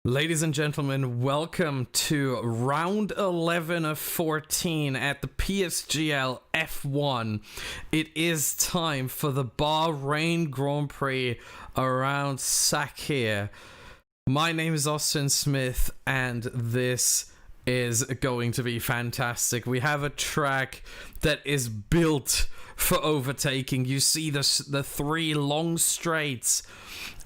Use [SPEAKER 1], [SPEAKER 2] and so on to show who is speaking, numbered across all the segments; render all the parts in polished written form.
[SPEAKER 1] Ladies and gentlemen, welcome to round 11 of 14 at the PSGL F1. It is time for the Bahrain Grand Prix around Sakhir. My name is Austin Smith, and this is going to be fantastic. We have a track that is built for overtaking. You see the three long straights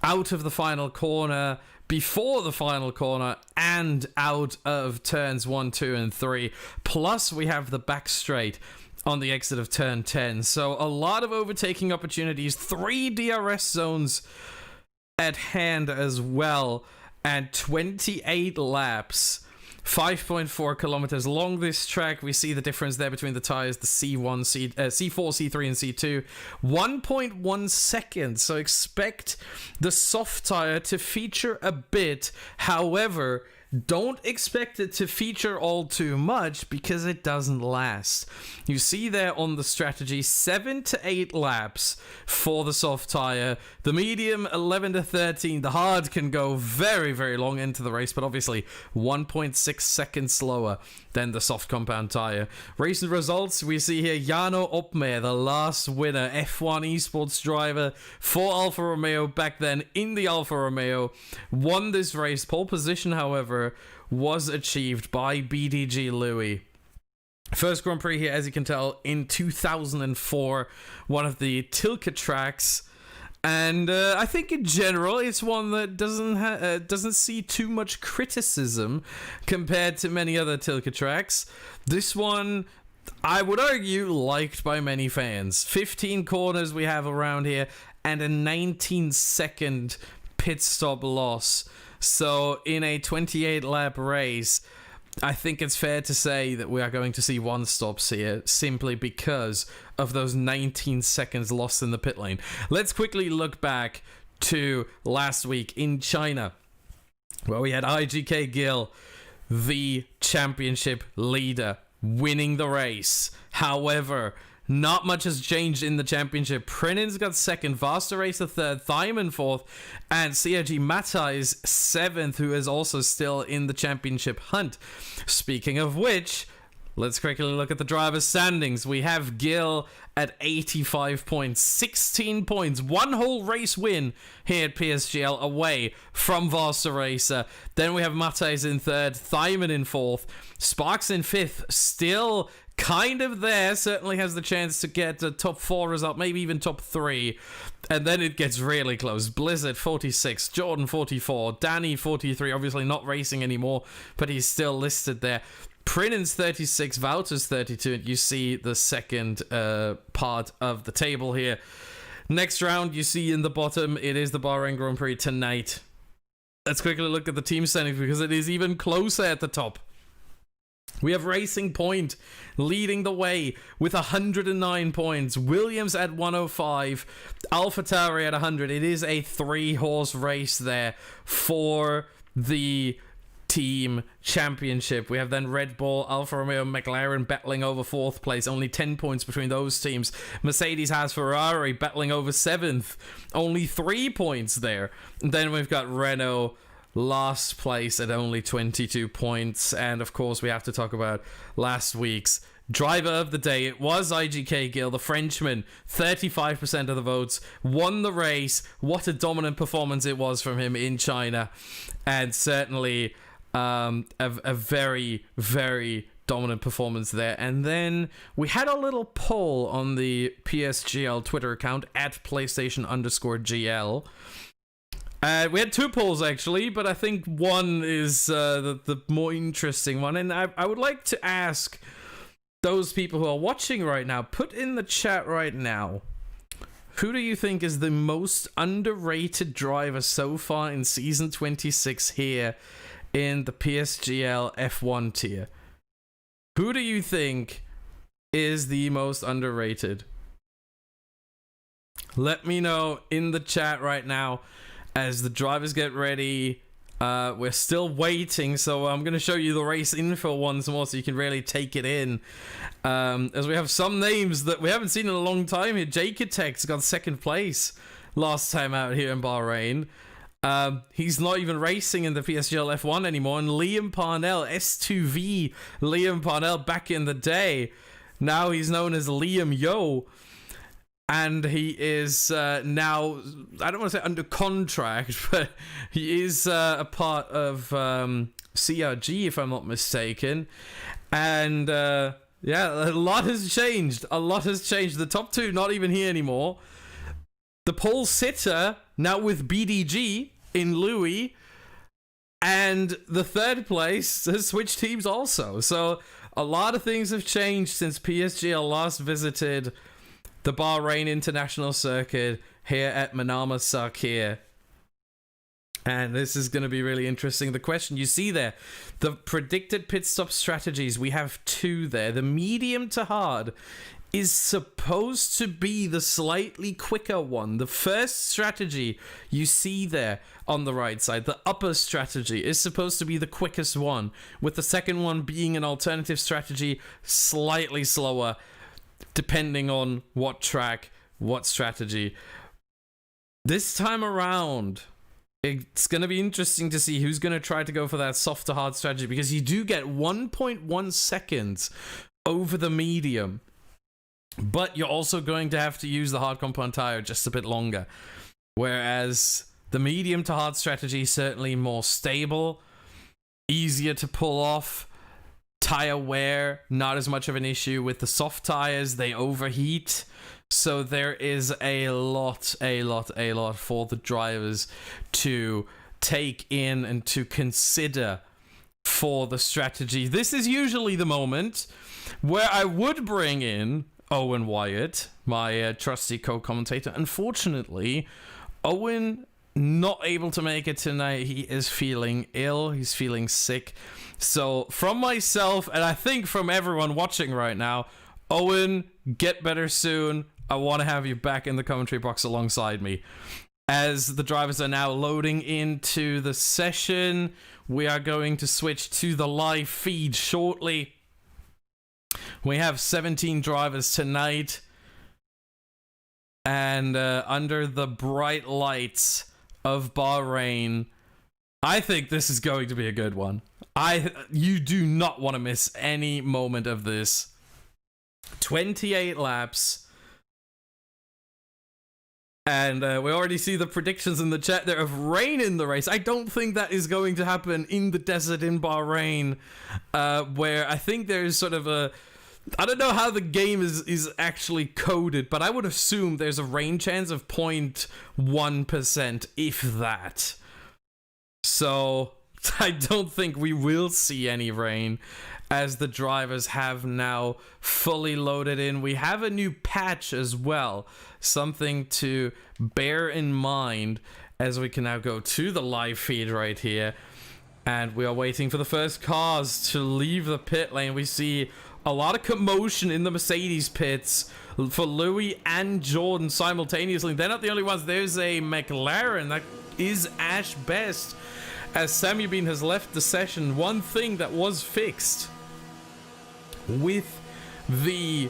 [SPEAKER 1] out of the final corner, before the final corner, and out of turns 1, 2, and 3. Plus, we have the back straight on the exit of turn 10. So a lot of overtaking opportunities. 3 DRS zones at hand as well. And 28 laps. 5.4 kilometers long this track. We see the difference there between the tires, the C1, C4, C3, and C2. 1.1 seconds. So expect the soft tire to feature a bit. However, don't expect it to feature all too much because it doesn't last. You see there on the strategy, 7 to 8 laps for the soft tire. The medium, 11 to 13. The hard can go very, very long into the race, but obviously 1.6 seconds slower than the soft compound tire. Recent results, we see here Jarno Opmeer, the last winner, F1 esports driver for Alfa Romeo back then in the Alfa Romeo, won this race. Pole position, however, was achieved by BDG Louis. First Grand Prix here, as you can tell, in 2004, one of the Tilke tracks. And I think in general, it's one that doesn't see too much criticism compared to many other Tilke tracks. This one, I would argue, liked by many fans. 15 corners we have around here, and a 19-second pit stop loss. So in a 28-lap race, I think it's fair to say that we are going to see one stops here simply because of those 19 seconds lost in the pit lane. Let's quickly look back to last week in China, where we had PSGL, the championship leader, winning the race. However, not much has changed in the championship. Prinins got second, Vasta Racer third, Thyman fourth, and CRG Matthijs seventh, who is also still in the championship hunt. Speaking of which, let's quickly look at the driver's standings. We have Gil at 85 points, 16 points, one whole race win here at PSGL away from Vasta Racer. Then we have Matthijs in third, Thyman in fourth, Sparks in fifth, still kind of there, certainly has the chance to get a top 4 result, maybe even top 3. And then it gets really close. Blizzard 46, Jordan 44, Danny 43, obviously not racing anymore, but he's still listed there. Prinins 36, Wouters 32, and you see the second part of the table here. Next round, you see in the bottom, it is the Bahrain Grand Prix tonight. Let's quickly look at the team standings because it is even closer at the top. We have Racing Point leading the way with 109 points. Williams at 105. AlphaTauri at 100. It is a 3-horse race there for the team championship. We have then Red Bull, Alfa Romeo, McLaren battling over 4th place. Only 10 points between those teams. Mercedes has Ferrari battling over 7th. Only 3 points there. And then we've got Renault last place at only 22 points. And of course we have to talk about last week's driver of the day. It was PSGL, the Frenchman. 35% of the votes, won the race. What a dominant performance it was from him in China, and certainly a very, very dominant performance there. And then we had a little poll on the PSGL Twitter account at PlayStation_GL. We had 2 polls actually, but I think one is the more interesting one. And I would like to ask those people who are watching right now, put in the chat right now, who do you think is the most underrated driver so far in Season 26 here in the PSGL F1 tier? Who do you think is the most underrated? Let me know in the chat right now. As the drivers get ready, we're still waiting, so I'm going to show you the race info once more so you can really take it in. As we have some names that we haven't seen in a long time here. Jaketex got 2nd place last time out here in Bahrain. He's not even racing in the PSGL F1 anymore. And Liam Parnell, S2V Liam Parnell back in the day. Now he's known as Liam Yo. And he is now, I don't want to say under contract, but he is a part of CRG, if I'm not mistaken. And yeah, a lot has changed. A lot has changed. The top two not even here anymore. The pole sitter now with BDG in Louis. And the third place has switched teams also. So a lot of things have changed since PSGL last visited the Bahrain International Circuit here at Manama Sakir. And this is going to be really interesting. The question you see there, the predicted pit stop strategies, we have two there. The medium to hard is supposed to be the slightly quicker one. The first strategy you see there on the right side, the upper strategy, is supposed to be the quickest one, with the second one being an alternative strategy, slightly slower, depending on what track, what strategy. This time around, it's going to be interesting to see who's going to try to go for that soft to hard strategy, because you do get 1.1 seconds over the medium, but you're also going to have to use the hard compound tire just a bit longer. Whereas the medium to hard strategy is certainly more stable, easier to pull off. Tire wear, not as much of an issue. With the soft tires, they overheat. So there is a lot for the drivers to take in and to consider for the strategy. This is usually the moment where I would bring in Owen Wyatt, my trusty co-commentator. Unfortunately, Owen not able to make it tonight. He is feeling ill. He's feeling sick. So from myself, and I think from everyone watching right now, Owen, get better soon. I want to have you back in the commentary box alongside me. As the drivers are now loading into the session, we are going to switch to the live feed shortly. We have 17 drivers tonight. And under the bright lights of Bahrain, I think this is going to be a good one. You do not want to miss any moment of this. 28 laps. And we already see the predictions in the chat there of rain in the race. I don't think that is going to happen in the desert in Bahrain, where I think there's sort of a... I don't know how the game is actually coded, but I would assume there's a rain chance of 0.1%, if that. So I don't think we will see any rain, as the drivers have now fully loaded in. We have a new patch as well, something to bear in mind as we can now go to the live feed right here. And we are waiting for the first cars to leave the pit lane. We see a lot of commotion in the Mercedes pits for Louis and Jordan simultaneously. They're not the only ones. There's a McLaren. That is Ash Best. As Sammy Bean has left the session, one thing that was fixed with the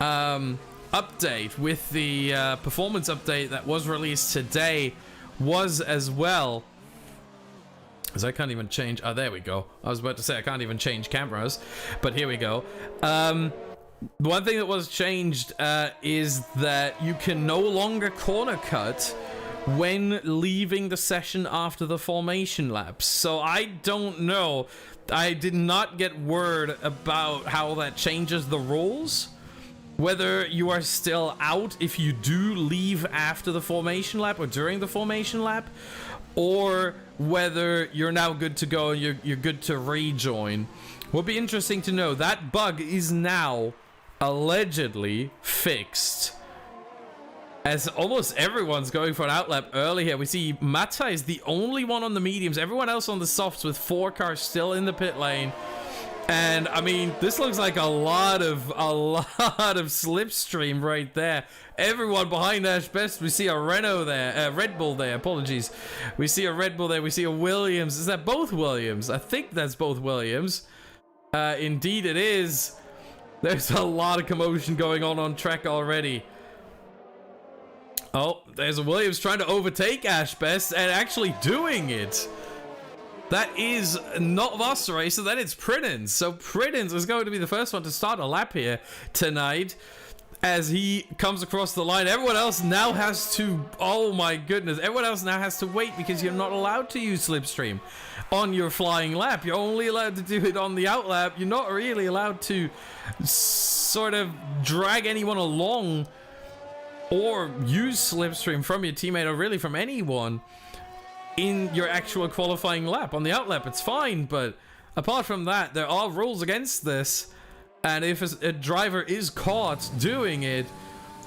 [SPEAKER 1] update, with the performance update that was released today, was as well... Because I can't even change... Oh, there we go. I was about to say I can't even change cameras, but here we go. One thing that was changed is that you can no longer corner cut when leaving the session after the formation laps. So I don't know. I did not get word about how that changes the rules. Whether you are still out if you do leave after the formation lap or during the formation lap, or whether you're now good to go and you're good to rejoin. Will be interesting to know. That bug is now allegedly fixed, as almost everyone's going for an outlap early here. We see Mata is the only one on the mediums, everyone else on the softs, with 4 cars still in the pit lane. And I mean, this looks like a lot of slipstream right there. Everyone behind Ash Best. We see a Renault there, Red Bull there. Apologies. We see a Red Bull there. We see a Williams. Is that both Williams? I think that's both Williams. Indeed, it is. There's a lot of commotion going on track already. Oh, there's Williams trying to overtake Ashbest and actually doing it. That is not Vosseracer, so that is Prinens. So Prinens is going to be the first one to start a lap here tonight as he comes across the line. Everyone else now has to, oh my goodness, everyone else now has to wait because you're not allowed to use Slipstream on your flying lap. You're only allowed to do it on the out lap. You're not really allowed to sort of drag anyone along or use Slipstream from your teammate or really from anyone in your actual qualifying lap. On the out lap, it's fine, but apart from that, there are rules against this, and if a driver is caught doing it,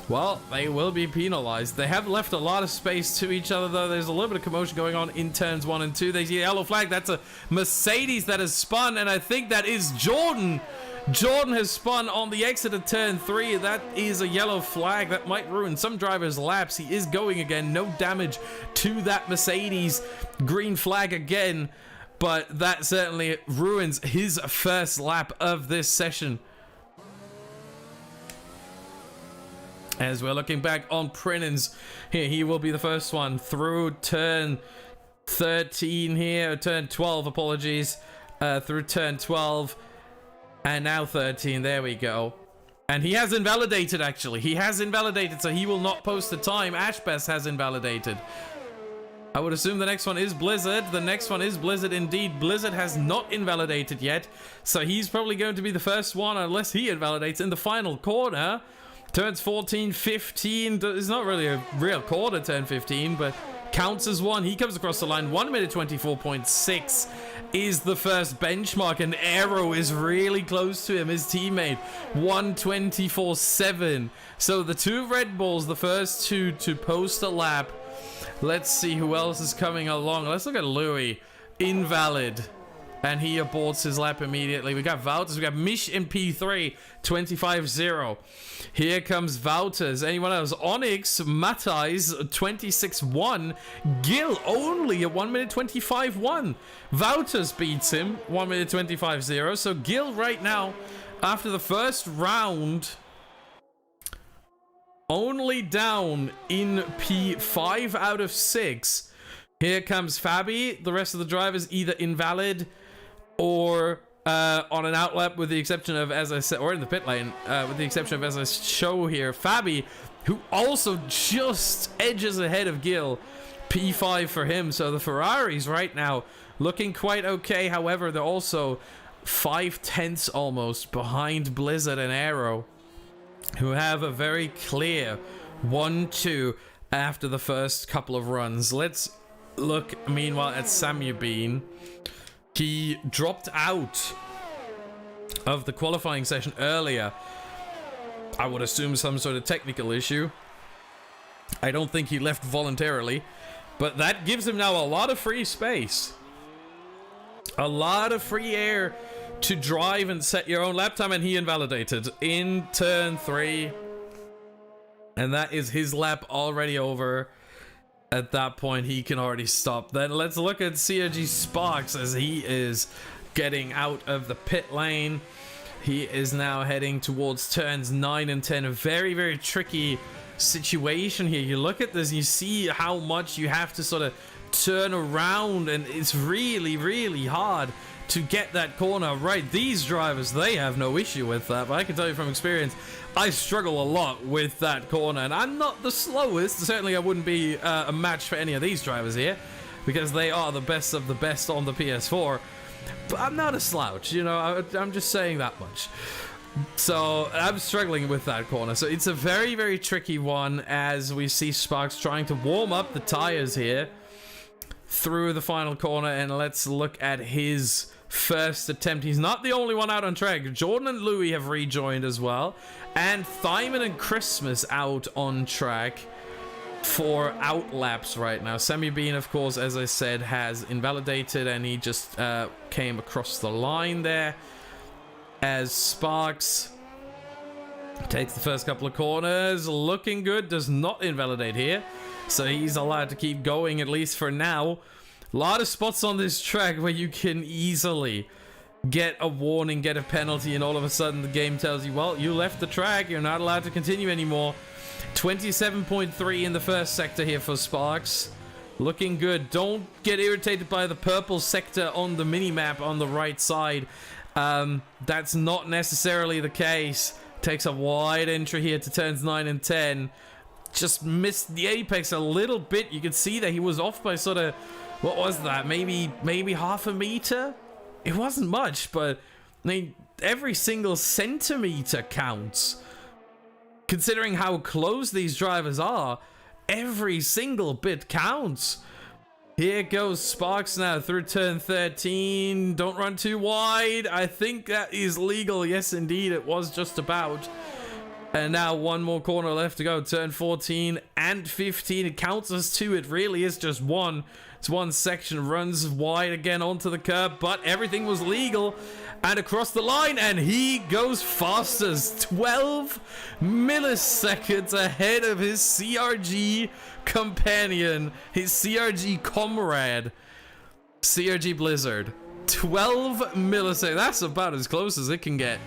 [SPEAKER 1] well, they will be penalized. They have left a lot of space to each other, though. There's a little bit of commotion going on in turns 1 and 2. They see a yellow flag. That's a Mercedes that has spun, and I think that is Jordan. Jordan has spun on the exit of turn 3. That is a yellow flag. That might ruin some drivers' laps. He is going again. No damage to that Mercedes. Green flag again. But that certainly ruins his first lap of this session. As we're looking back on Prinens here, he will be the first one through turn 13 here. Turn 12, apologies. Through turn 12. And now 13, there we go. And he has invalidated, actually. He has invalidated, so he will not post the time. Ashbest has invalidated. I would assume the next one is Blizzard. The next one is Blizzard indeed. Blizzard has not invalidated yet, so he's probably going to be the first one, unless he invalidates in the final corner. Turns 14, 15. It's not really a real corner, turn 15, but counts as one. He comes across the line. 1 minute 24.6 is the first benchmark, and Aero is really close to him, his teammate. 1:24.7. So the two Red Bulls, the first two to post a lap. Let's see who else is coming along. Let's look at Louis. Invalid. And he aborts his lap immediately. We got Wouters. We got Mish in P3. 25-0. Here comes Wouters. Anyone else? Onyx, Matthijs, 26-1. Gil only at 1 minute 25-1. Wouters beats him. 1 minute 25-0. So Gil right now, after the first round, only down in P5 out of 6. Here comes Fabi. The rest of the drivers either invalid or on an outlap, with the exception of, as I said, or in the pit lane, with the exception of, as I show here, Fabi, who also just edges ahead of Gil. P5 for him. So the Ferraris right now looking quite okay. However, they're also 5/10 almost behind Blizzard and Aero, who have a very clear 1-2 after the first couple of runs. Let's look, meanwhile, at Samu Bean. He dropped out of the qualifying session earlier. I would assume some sort of technical issue. I don't think he left voluntarily, but that gives him now a lot of free space. A lot of free air to drive and set your own lap time, and he invalidated in turn 3. And that is his lap already over. At that point, he can already stop. Then let's look at CRG Sparks as he is getting out of the pit lane. He is now heading towards turns 9 and 10. A very, very tricky situation here. You look at this, you see how much you have to sort of turn around, and it's really, really hard to get that corner right. These drivers, they have no issue with that, but I can tell you from experience, I struggle a lot with that corner, and I'm not the slowest. Certainly I wouldn't be a match for any of these drivers here, because they are the best of the best on the PS4, but I'm not a slouch, you know. I'm just saying that much. So I'm struggling with that corner. So it's a very, very tricky one, as we see Sparks trying to warm up the tires here through the final corner. And let's look at his first attempt. He's not the only one out on track. Jordan and Louis have rejoined as well, and Thyman and Christmas out on track for out laps right now. Sammy Bean, of course, as I said, has invalidated, and he just came across the line there, as Sparks takes the first couple of corners. Looking good. Does not invalidate here, so he's allowed to keep going, at least for now. A lot of spots on this track where you can easily get a warning, get a penalty, and all of a sudden the game tells you, well, you left the track, you're not allowed to continue anymore. 27.3 in the first sector here for Sparks. Looking good. Don't get irritated by the purple sector on the mini-map on the right side. That's not necessarily the case. Takes a wide entry here to turns 9 and 10. Just missed the apex a little bit. You can see that he was off by sort of, what was that? Maybe half a meter? It wasn't much, but I mean, every single centimeter counts. Considering how close these drivers are, every single bit counts. Here goes Sparks now through turn 13. Don't run too wide. I think that is legal. Yes, indeed, it was just about. And now one more corner left to go. Turn 14 and 15. It counts as two. It really is just one. It's one section. Runs wide again onto the curb, but everything was legal. And across the line, and he goes fastest. 12 milliseconds ahead of his CRG companion, his CRG comrade, CRG Blizzard. 12 milliseconds. That's about as close as it can get.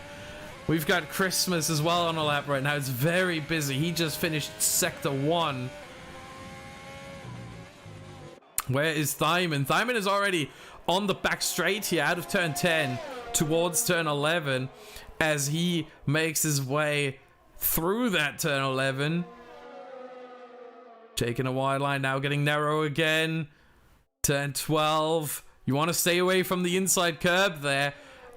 [SPEAKER 1] We've got Christmas as well on a lap right now. It's very busy. He just finished Sector 1. Where is Thyman? Thyman is already on the back straight here out of turn 10 towards turn 11 as he makes his way through that turn 11. Taking a wide line now, getting narrow again. Turn 12. You want to stay away from the inside curb there,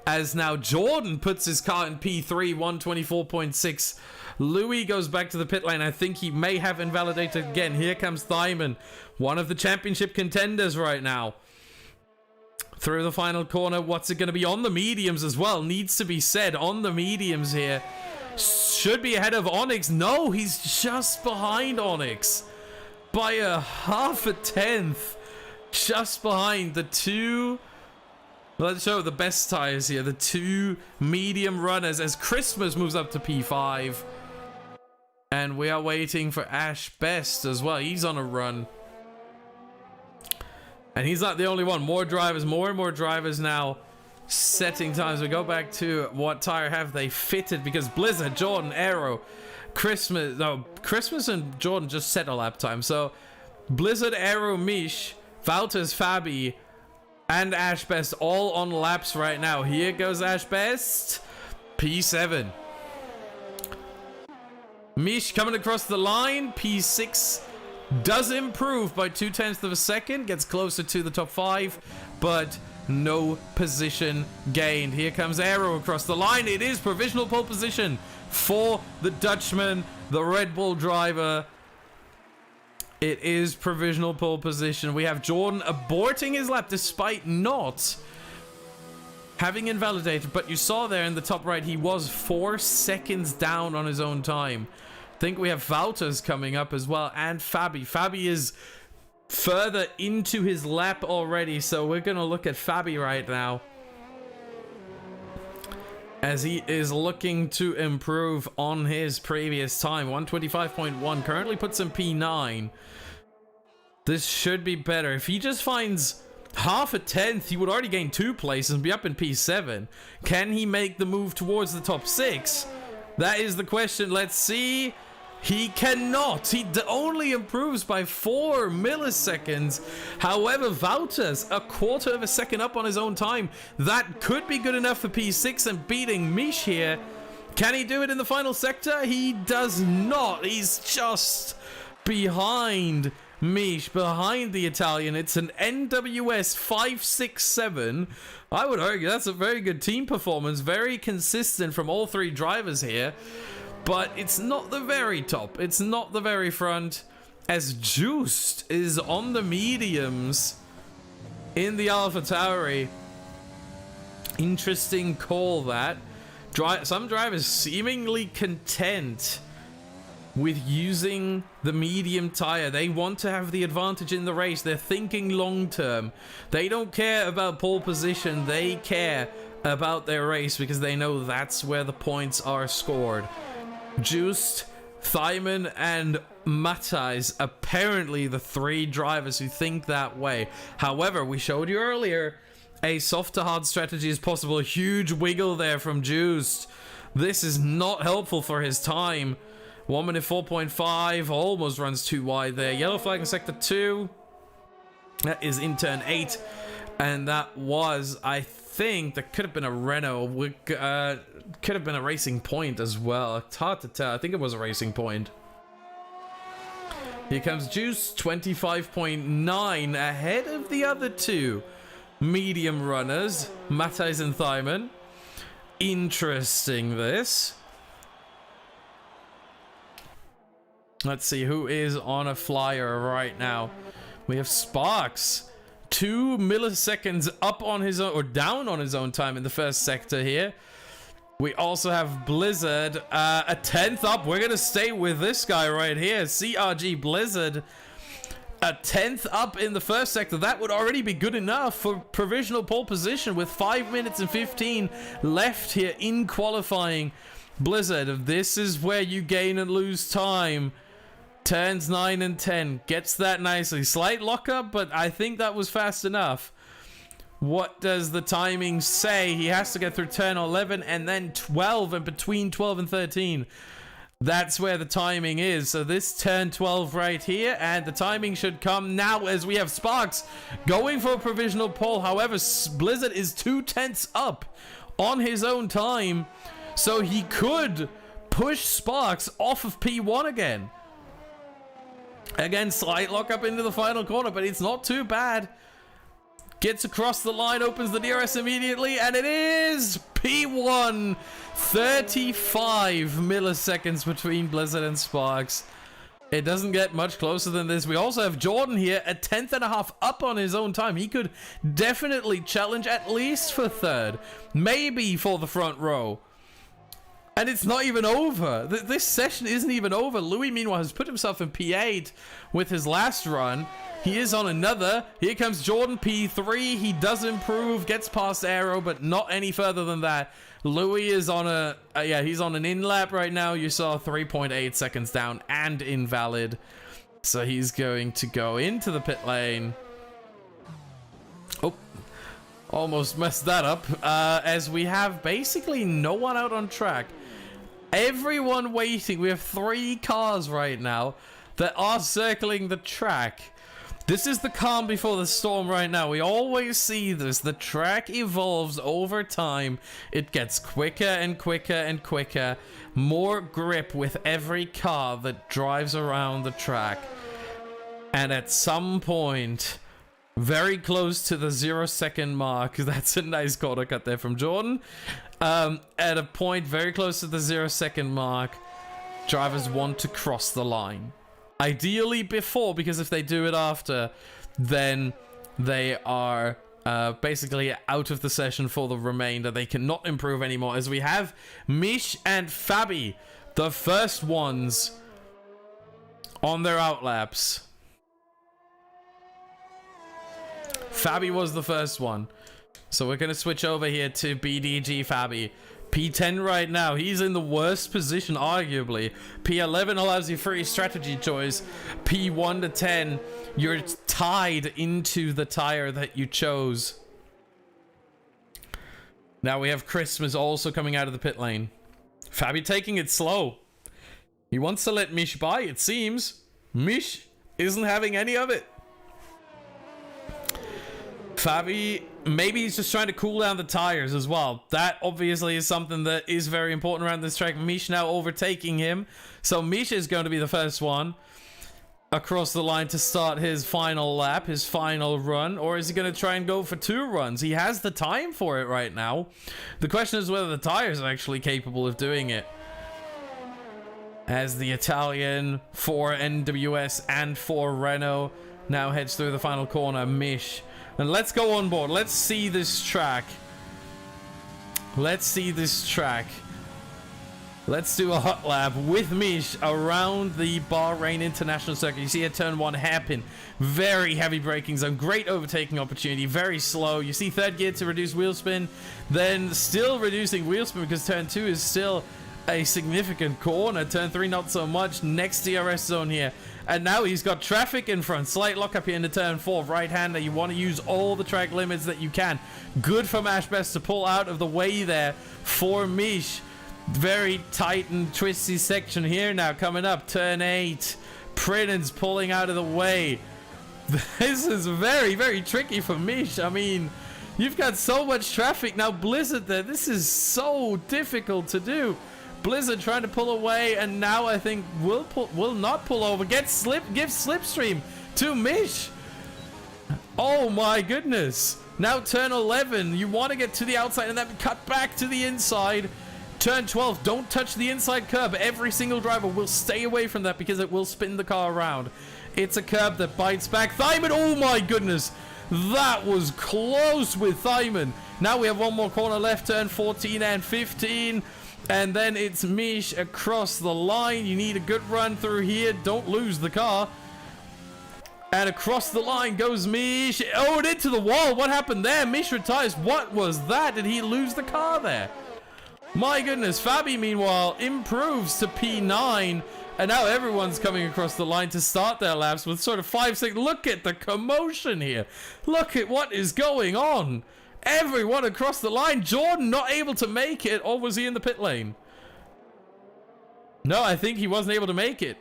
[SPEAKER 1] as now Jordan puts his car in P3, 124.6. Louis goes back to the pit lane. I think he may have invalidated again. Here comes Thyman, one of the championship contenders right now. Through the final corner, what's it going to be on the mediums as well? Needs to be said, on the mediums here. Should be ahead of Onyx. No, he's just behind Onyx by a half a tenth. Just behind the two. Let's show the best tires here. The two medium runners as Christmas moves up to P5. And we are waiting for Ash Best as well. He's on a run. And he's not the only one. More drivers, more and more drivers now setting times. We go back to what tire have they fitted, because Blizzard, Jordan, Aero, Christmas and Jordan just set a lap time. So Blizzard, Aero, Mish, Valters, Fabi, and Ash Best all on laps right now. Here goes Ash Best, P7. Mish coming across the line, P6. Does improve by 0.2 of a second, gets closer to the top 5, but no position gained. Here comes Aero across the line. It is provisional pole position for the Dutchman, the Red Bull driver. It is provisional pole position. We have Jordan aborting his lap despite not having invalidated, but you saw there in the top right, he was 4 seconds down on his own time. I think we have Valters coming up as well, and Fabi. Fabi is further into his lap already, so we're going to look at Fabi right now, as he is looking to improve on his previous time. 125.1 currently puts him P9. This should be better. If he just finds half a tenth, he would already gain 2 places and be up in P7. Can he make the move towards the top 6? That is the question. Let's see. He cannot. He only improves by 4 milliseconds. However, Valters, a quarter of a second up on his own time. That could be good enough for P6 and beating Mish here. Can he do it in the final sector? He does not. He's just behind Mish, behind the Italian. It's an NWS 567. I would argue that's a very good team performance. Very consistent from all 3 drivers here. But it's not the very top. It's not the very front. As Juiced is on the mediums in the AlphaTauri. Interesting call that. Some drivers seemingly content with using the medium tire. They want to have the advantage in the race. They're thinking long term. They don't care about pole position. They care about their race because they know that's where the points are scored. Juiced, Thyman, and Matthijs, apparently the 3 drivers who think that way. However, we showed you earlier a soft to hard strategy is possible. A huge wiggle there from Juiced. This is not helpful for his time. 1 minute 4.5. Almost runs too wide there. Yellow flag in sector 2. That is in turn 8. And that was, I think, that could have been a Renault. Could have been a Racing Point as well. It's hard to tell. I think it was a Racing Point. Here comes Juice, 25.9, ahead of the other two medium runners, Matthijs and Thyman. Interesting, this. Let's see who is on a flyer right now. We have Sparks, 2 milliseconds up on his own, or down on his own time in the first sector here. We also have Blizzard, a 10th up. We're going to stay with this guy right here. CRG Blizzard, a 10th up in the first sector. That would already be good enough for provisional pole position with 5 minutes and 15 left here in qualifying. Blizzard, this is where you gain and lose time. Turns 9 and 10. Gets that nicely. Slight lockup, but I think that was fast enough. What does the timing say? He has to get through turn 11 and then 12, and between 12 and 13. That's where the timing is. So this turn 12 right here, and the timing should come now as we have Sparks going for a provisional pole. However, Blizzard is 2/10 up on his own time, so he could push Sparks off of P1 again. Again, slight lockup into the final corner, but it's not too bad. Gets across the line, opens the DRS immediately, and it is P1. 35 milliseconds between Blizzard and Sparks. It doesn't get much closer than this. We also have Jordan here, a 10th and a half up on his own time. He could definitely challenge at least for third, maybe for the front row. And it's not even over. This session isn't even over. Louis, meanwhile, has put himself in P8 with his last run. He is on another. Here comes Jordan, P3. He does improve, gets past Aero, but not any further than that. Louis is on a, he's on an in-lap right now. You saw 3.8 seconds down and invalid. So he's going to go into the pit lane. Oh, almost messed that up. As we have basically no one out on track. Everyone waiting. We have 3 cars right now that are circling the track. This is the calm before the storm right now. We always see this. The track evolves over time. It gets quicker and quicker and quicker. More grip with every car that drives around the track. And at some point, very close to the 0-second mark, that's a nice corner cut there from Jordan. At a point very close to the 0-second mark, drivers want to cross the line. Ideally before, because if they do it after, then they are basically out of the session for the remainder. They cannot improve anymore, as we have Mish and Fabi, the first ones on their outlaps. Fabi was the first one. So we're going to switch over here to BDG Fabi. P10 right now, he's in the worst position, arguably. P11 allows you free strategy choice. P1 to 10, you're tied into the tire that you chose. Now we have Christmas also coming out of the pit lane. Fabi taking it slow. He wants to let Mish by, it seems. Mish isn't having any of it. Fabi, maybe he's just trying to cool down the tires as well. That obviously is something that is very important around this track. Mish now overtaking him. So Mish is going to be the first one across the line to start his final lap, his final run. Or is he going to try and go for 2 runs? He has the time for it right now. The question is whether the tires are actually capable of doing it. As the Italian for NWS and for Renault now heads through the final corner, Mish. And let's go on board. Let's see this track. Let's see this track. Let's do a hot lap with Mish around the Bahrain International Circuit. You see a turn 1 hairpin. Very heavy braking zone. Great overtaking opportunity. Very slow. You see third gear to reduce wheel spin. Then still reducing wheel spin because turn 2 is still a significant corner. Turn 3 not so much. Next DRS zone here. And now he's got traffic in front. Slight lockup here into turn 4. Right-hander. You want to use all the track limits that you can. Good for Mash Best to pull out of the way there for Mish. Very tight and twisty section here now coming up. Turn 8. Prinen's pulling out of the way. This is very, very tricky for Mish. I mean, you've got so much traffic now. Blizzard there. This is so difficult to do. Blizzard trying to pull away, and now I think will not pull over. Give slipstream to Mish. Oh my goodness. Now turn 11. You want to get to the outside and then cut back to the inside. Turn 12. Don't touch the inside curb. Every single driver will stay away from that because it will spin the car around. It's a curb that bites back. Thyman, oh my goodness. That was close with Thyman. Now we have one more corner left. Turn 14 and 15. And then it's Mish across the line. You need a good run through here. Don't lose the car. And across the line goes Mish. Oh, and into the wall. What happened there? Mish retires. What was that? Did he lose the car there? My goodness. Fabi, meanwhile, improves to P9. And now everyone's coming across the line to start their laps with sort of 5 seconds. Look at the commotion here. Look at what is going on. Everyone across the line. Jordan not able to make it. Or was he in the pit lane? No, I think he wasn't able to make it.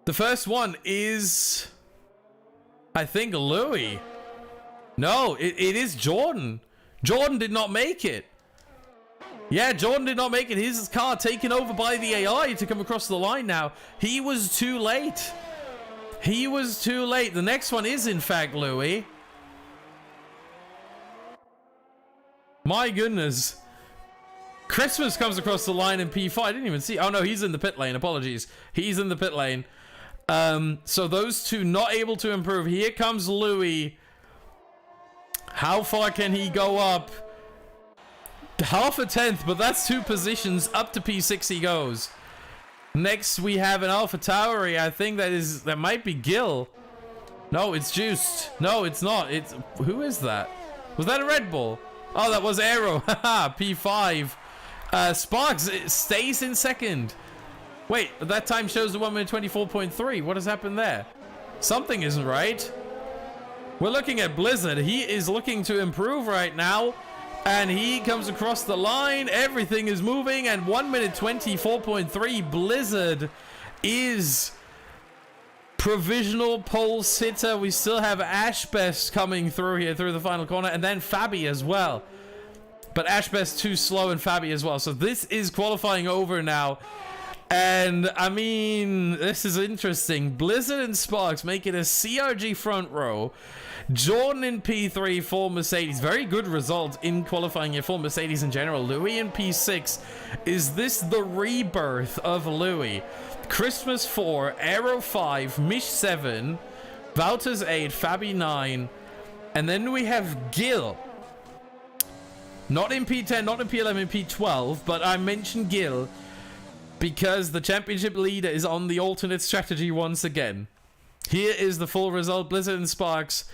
[SPEAKER 1] The first one is, I think, Louis. No, it is Jordan. Jordan did not make it. Yeah, Jordan did not make it. His car taken over by the AI to come across the line now. He was too late. He was too late. The next one is, in fact, Louis. My goodness. Christmas comes across the line in P5. I didn't even see. Oh, no, he's in the pit lane. Apologies. He's in the pit lane. So those two not able to improve. Here comes Louis. How far can he go up? Half a tenth, but that's 2 positions. Up to P6 he goes. Next we have an Alpha Tauri. I think that might be Gil. No, it's Juiced. No, it's not. It's, who is that? Was that a Red Bull? Oh, that was Aero. Haha, P5. Sparks stays in second. Wait, that time shows the 1 minute 24.3. What has happened there? Something isn't right. We're looking at Blizzard. He is looking to improve right now. And he comes across the line. Everything is moving. And 1 minute 24.3. Blizzard is provisional pole sitter. We still have Ashbest coming through here through the final corner. And then Fabi as well. But Ashbest too slow and Fabi as well. So this is qualifying over now. And, I mean, this is interesting. Blizzard and Sparks make it a CRG front row. Jordan in P3 for Mercedes. Very good result in qualifying here for Mercedes in general. Louis in P6. Is this the rebirth of Louis? Christmas 4, Aero 5, Mish 7, Wouters 8, Fabi 9. And then we have Gil. Not in P10, not in P11, P12. But I mentioned Gil because the championship leader is on the alternate strategy once again. Here is the full result. Blizzard and Sparks.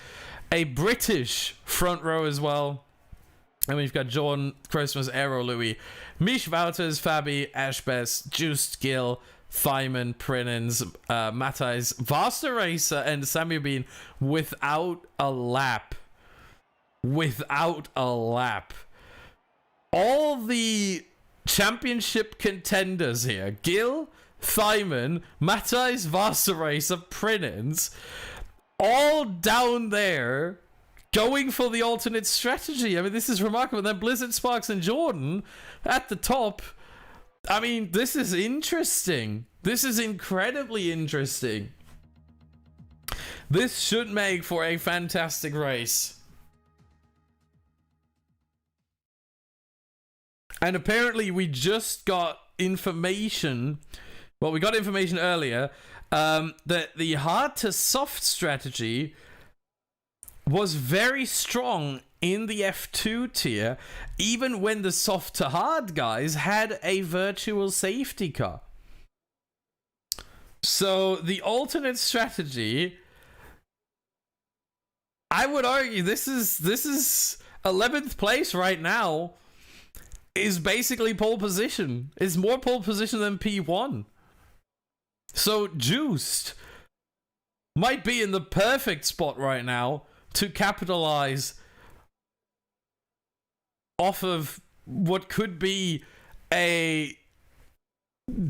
[SPEAKER 1] A British front row as well. And we've got Jordan, Christmas, Aero, Louis, Mish, Wouters, Fabi, Ashbest, Juiced, Gil, Thyman, Prinens, Matthijs, Vaster Racer, and Samuel Bean without a lap. Without a lap. All the championship contenders here. Gil, Thyman, Matthijs, Vaster Racer, Prinens, all down there going for the alternate strategy. I mean, this is remarkable. And then Blizzard, Sparks, and Jordan at the top. I mean, this is interesting. This is incredibly interesting. This should make for a fantastic race. And apparently we just got information. Well, we got information earlier that the hard to soft strategy was very strong in the F2 tier, even when the soft to hard guys had a virtual safety car. So the alternate strategy, I would argue this is 11th place right now, is basically pole position. It's more pole position than P1. So Juiced might be in the perfect spot right now to capitalize off of what could be a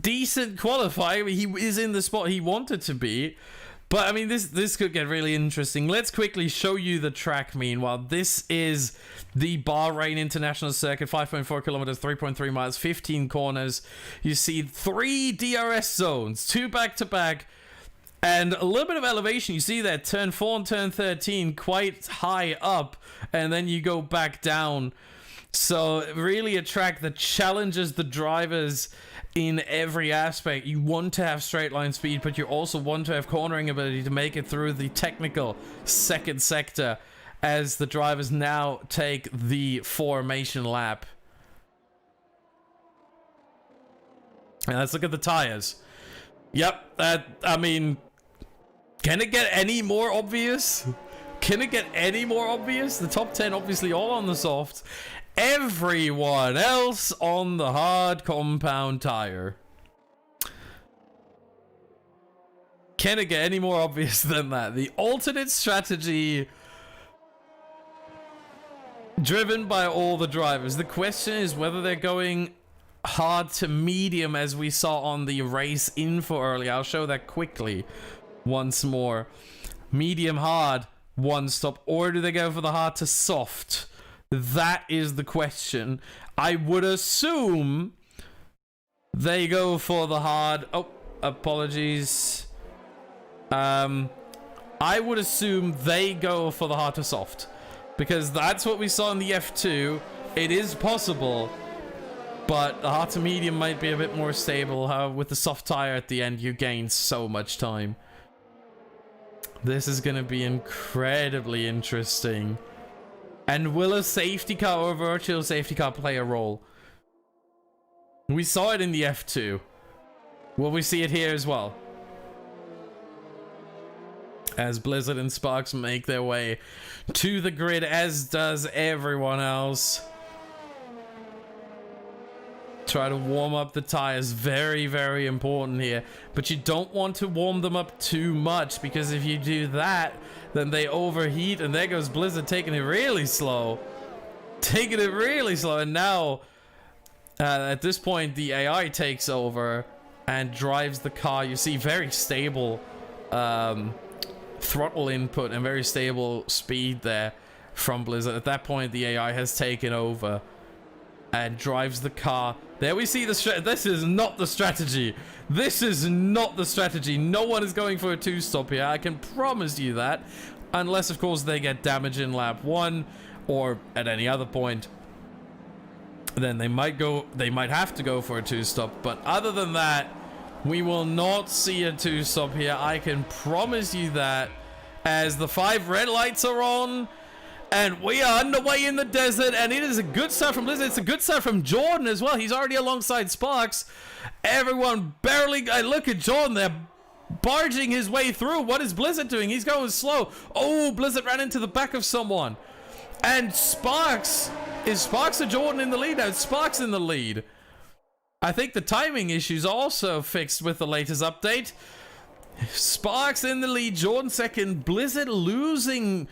[SPEAKER 1] decent qualifier. He is in the spot he wanted to be. But, I mean, this could get really interesting. Let's quickly show you the track, meanwhile. This is the Bahrain International Circuit, 5.4 kilometers, 3.3 miles, 15 corners. You see 3 DRS zones, 2 back-to-back, and a little bit of elevation. You see that turn 4 and turn 13 quite high up, and then you go back down. So, really a track that challenges the drivers in every aspect. You want to have straight line speed, but you also want to have cornering ability to make it through the technical second sector as the drivers now take the formation lap. And let's look at the tires. Yep, I mean, can it get any more obvious? Can it get any more obvious? The top 10 obviously all on the soft. Everyone else on the hard compound tire. Can it get any more obvious than that? The alternate strategy driven by all the drivers. The question is whether they're going hard to medium as we saw on the race info earlier. I'll show that quickly once more. Medium hard, one stop, or do they go for the hard to soft? That is the question. I would assume they go for the hard. Oh, apologies. I would assume they go for the hard to soft, because that's what we saw in the F2. It is possible, but the hard to medium might be a bit more stable. With the soft tire at the end, you gain so much time. This is going to be incredibly interesting. And will a safety car or a virtual safety car play a role? We saw it in the F2. Will we see it here as well? As Blizzard and Sparks make their way to the grid, as does everyone else. Try to warm up the tires. Very, very important here. But you don't want to warm them up too much, because if you do that, then they overheat, and there goes Blizzard taking it really slow. Taking it really slow, and now at this point the AI takes over and drives the car. You see very stable throttle input and very stable speed there from Blizzard. At that point the AI has taken over and drives the car. There we see the this is not the strategy. This is not the strategy. No one is going for a two-stop here. I can promise you that. Unless, of course, they get damage in lap 1 or at any other point. Then they might have to go for a two-stop. But other than that, we will not see a two-stop here. I can promise you that, as the 5 red lights are on. And we are underway in the desert, and it is a good start from Blizzard. It's a good start from Jordan as well. He's already alongside Sparks. Everyone barely... look at Jordan there, barging his way through. What is Blizzard doing? He's going slow. Oh, Blizzard ran into the back of someone. And Sparks... is Sparks or Jordan in the lead? No, it's Sparks in the lead. I think the timing issue's also fixed with the latest update. Sparks in the lead, Jordan second. Blizzard losing...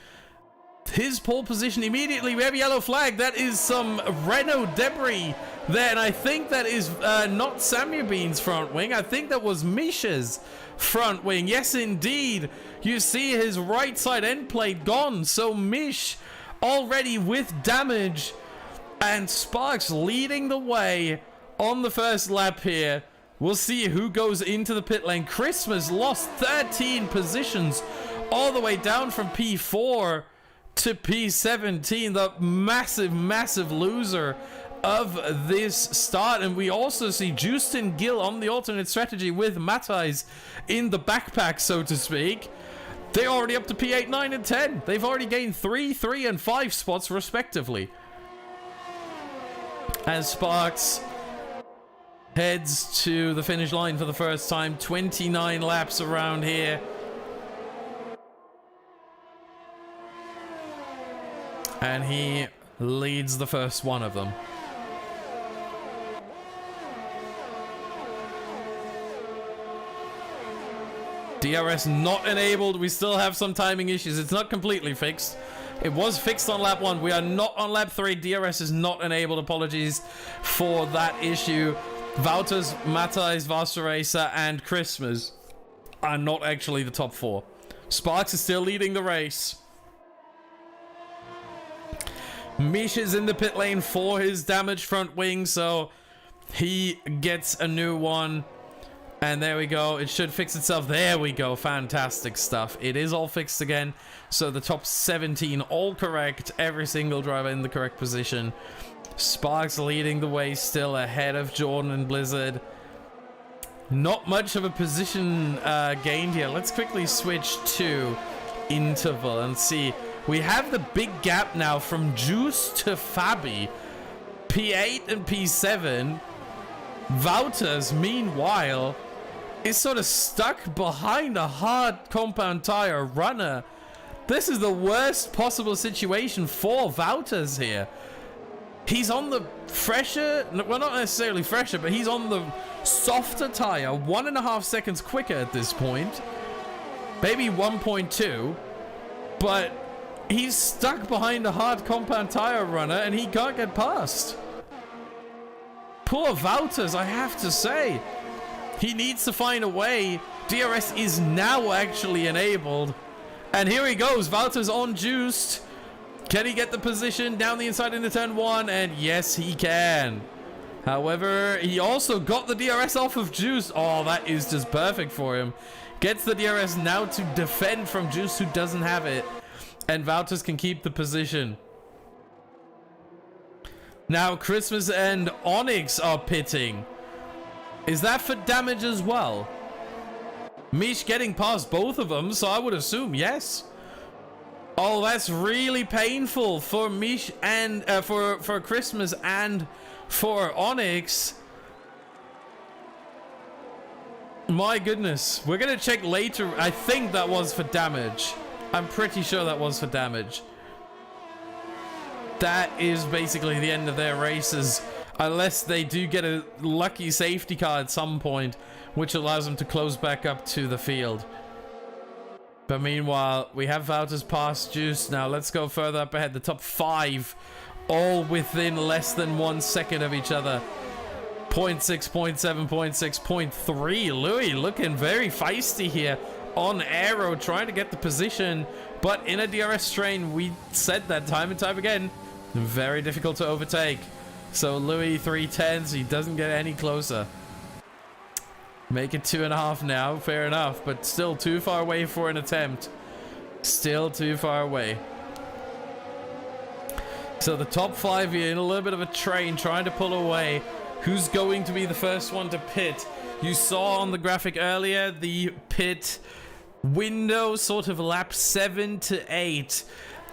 [SPEAKER 1] his pole position immediately. We have a yellow flag. That is some Renault debris there, and I think that is not Samuel Bean's front wing. I think that was Misha's front wing. Yes, indeed. You see his right side end plate gone. So Mish already with damage, and Sparks leading the way on the first lap here. We'll see who goes into the pit lane. Christmas lost 13 positions all the way down from P4 to P17, the massive loser of this start. And we also see Justin Gill on the alternate strategy with Matthijs in the backpack, so to speak. They're already up to P8, 9, and 10. They've already gained 3, 3, and 5 spots respectively. As Sparks heads to the finish line for the first time, 29 laps around here. And he leads the first one of them. DRS not enabled. We still have some timing issues. It's not completely fixed. It was fixed on lap 1. We are not on lap 3. DRS is not enabled. Apologies for that issue. Wouters, Matthijs, Wasserracer, and Christmas are not actually the top 4. Sparks is still leading the race. Mish is in the pit lane for his damaged front wing, so he gets a new one. And there we go. It should fix itself. There we go. Fantastic stuff. It is all fixed again. So the top 17 all correct. Every single driver in the correct position. Sparks leading the way still ahead of Jordan and Blizzard. Not much of a position gained here. Let's quickly switch to interval and see. We have the big gap now from Juice to Fabi. P8 and P7. Wouters, meanwhile, is sort of stuck behind a hard compound tire runner. This is the worst possible situation for Wouters here. He's on the fresher, well, not necessarily fresher, but he's on the softer tire, 1.5 seconds quicker at this point. Maybe 1.2, but he's stuck behind a hard compound tire runner and he can't get past. Poor Wouters, I have to say. He needs to find a way. DRS is now actually enabled. And here he goes. Wouters on Juiced. Can he get the position down the inside into turn 1? And yes, he can. However, he also got the DRS off of Juice. Oh, that is just perfect for him. Gets the DRS now to defend from Juice, who doesn't have it. And Wouters can keep the position. Now, Christmas and Onyx are pitting. Is that for damage as well? Mish getting past both of them, so I would assume yes. Oh, that's really painful for Mish and for Christmas and for Onyx. My goodness. We're going to check later. I think that was for damage. I'm pretty sure that was for damage. That is basically the end of their races, unless they do get a lucky safety car at some point, which allows them to close back up to the field. But meanwhile, we have Wouters past Juice. Now let's go further up ahead. The top 5, all within less than 1 second of each other. 0.6, 0.7, 0.6, 0.3. Louis looking very feisty here on aero, trying to get the position, but in a DRS train, we said that time and time again, very difficult to overtake. So Louis 310s, he doesn't get any closer. Make it 2.5 now, fair enough, but still too far away for an attempt. Still too far away. So the top 5 here in a little bit of a train, trying to pull away. Who's going to be the first one to pit? You saw on the graphic earlier the pit window, sort of lap 7 to 8.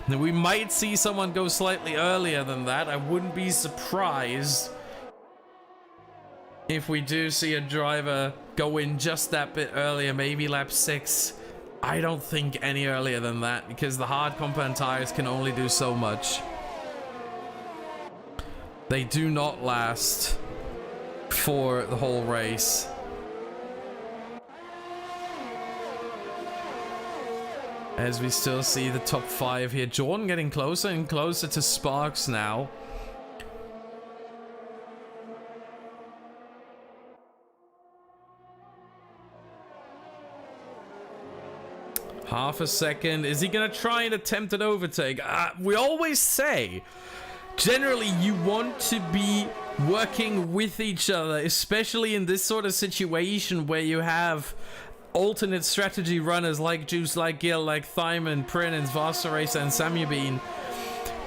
[SPEAKER 1] Now we might see someone go slightly earlier than that. I wouldn't be surprised if we do see a driver go in just that bit earlier, maybe lap 6. I don't think any earlier than that, because the hard compound tires can only do so much. They do not last for the whole race. As we still see the top 5 here. Jordan getting closer and closer to Sparks now. Half a second. Is he going to try and attempt an overtake? We always say, generally, you want to be working with each other, especially in this sort of situation where you have alternate strategy runners like Juice, like Gil, like Thyman, Prinens, Vasaracer, and Samubin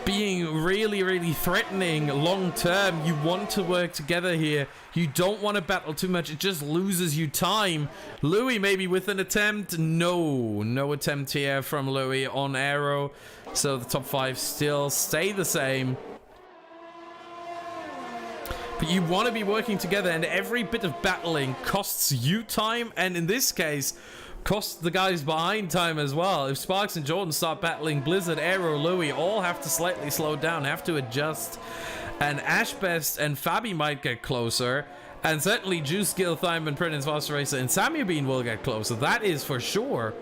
[SPEAKER 1] being really, really threatening long term. You want to work together here. You don't want to battle too much. It just loses you time. Louis maybe with an attempt. No attempt here from Louis on aero. So the top 5 still stay the same. But you want to be working together, and every bit of battling costs you time, and in this case, costs the guys behind time as well. If Sparks and Jordan start battling, Blizzard, Aero, Louis all have to slightly slow down, have to adjust. And Ashbest and Fabi might get closer, and certainly Juice, Gil, Thyman, Prinens, Vasaracer, and Samubin will get closer. That is for sure.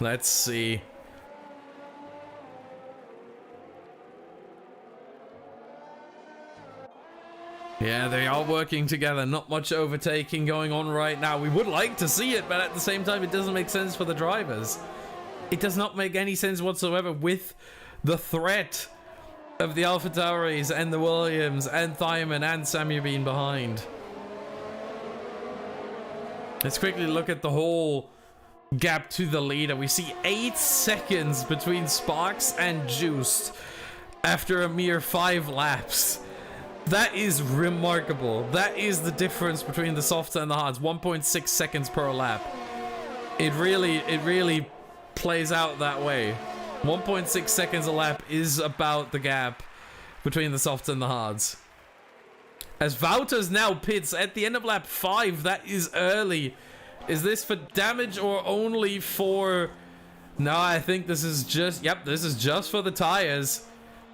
[SPEAKER 1] Let's see. Yeah, they are working together. Not much overtaking going on right now. We would like to see it, but at the same time, it doesn't make sense for the drivers. It does not make any sense whatsoever with the threat of the AlphaTauris and the Williams and Thyman and Samuel being behind. Let's quickly look at the whole gap to the leader. We see 8 seconds between Sparks and Juiced after a mere 5 laps. That is remarkable. That is the difference between the softs and the hards. 1.6 seconds per lap. It really plays out that way. 1.6 seconds a lap is about the gap between the softs and the hards. As Wouters now pits at the end of lap 5, that is early. Is this for damage or only for... No, I think this is just... Yep, this is just for the tires.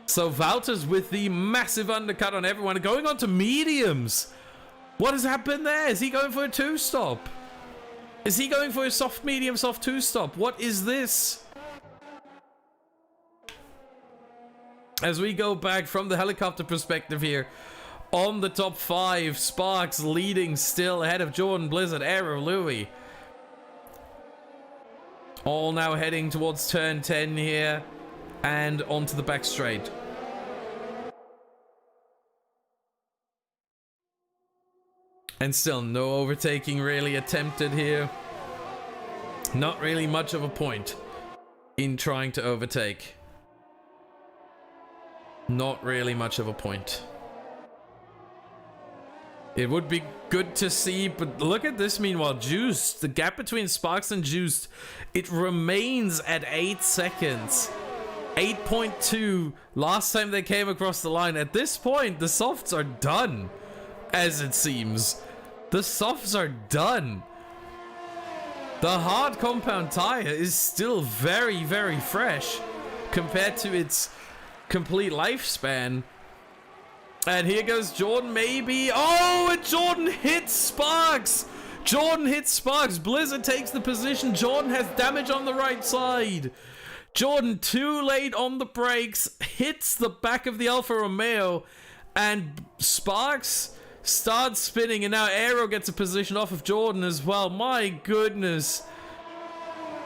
[SPEAKER 1] So Wouters with the massive undercut on everyone. Going on to mediums. What has happened there? Is he going for a 2-stop? Is he going for a soft, medium, soft 2-stop? What is this? As we go back from the helicopter perspective here, on the top 5, Sparks leading still ahead of Jordan, Blizzard, Aero, Louis. All now heading towards turn 10 here and onto the back straight. And still no overtaking really attempted here. Not really much of a point in trying to overtake. Not really much of a point. It would be good to see, but look at this meanwhile. Juiced, the gap between Sparks and Juiced, it remains at 8 seconds. 8.2 last time they came across the line. At this point, the softs are done, as it seems. The softs are done. The hard compound tire is still very, very fresh compared to its complete lifespan. And here goes Jordan, maybe. Oh, and Jordan hits Sparks. Jordan hits Sparks. Blizzard takes the position. Jordan has damage on the right side. Jordan too late on the brakes. Hits the back of the Alfa Romeo. And Sparks starts spinning. And now Aero gets a position off of Jordan as well. My goodness.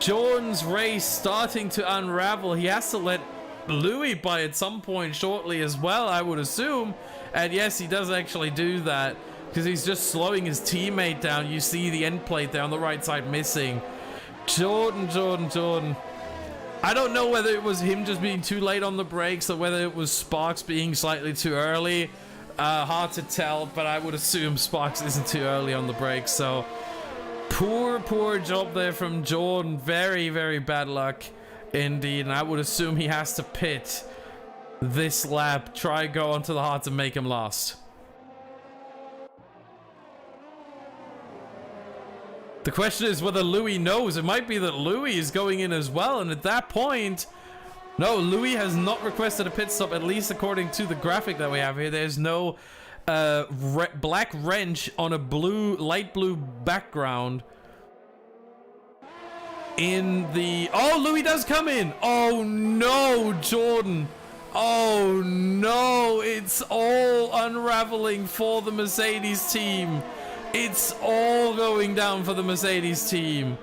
[SPEAKER 1] Jordan's race starting to unravel. He has to let Louis by at some point shortly as well, I would assume. And yes, he does actually do that because he's just slowing his teammate down. You see the end plate there on the right side missing. Jordan. I don't know whether it was him just being too late on the brakes or whether it was Sparks being slightly too early. Hard to tell, but I would assume Sparks isn't too early on the brakes. So poor job there from Jordan. Very, very bad luck indeed, and I would assume he has to pit this lap, try go onto the hards and make him last. The question is whether Louis knows. It might be that Louis is going in as well, and at that point, no, Louis has not requested a pit stop, at least according to the graphic that we have here. There's no black wrench on a light blue background. In the... Oh, Louis does come in. Oh, no, Jordan. Oh, no. It's all unraveling for the Mercedes team. It's all going down for the Mercedes team.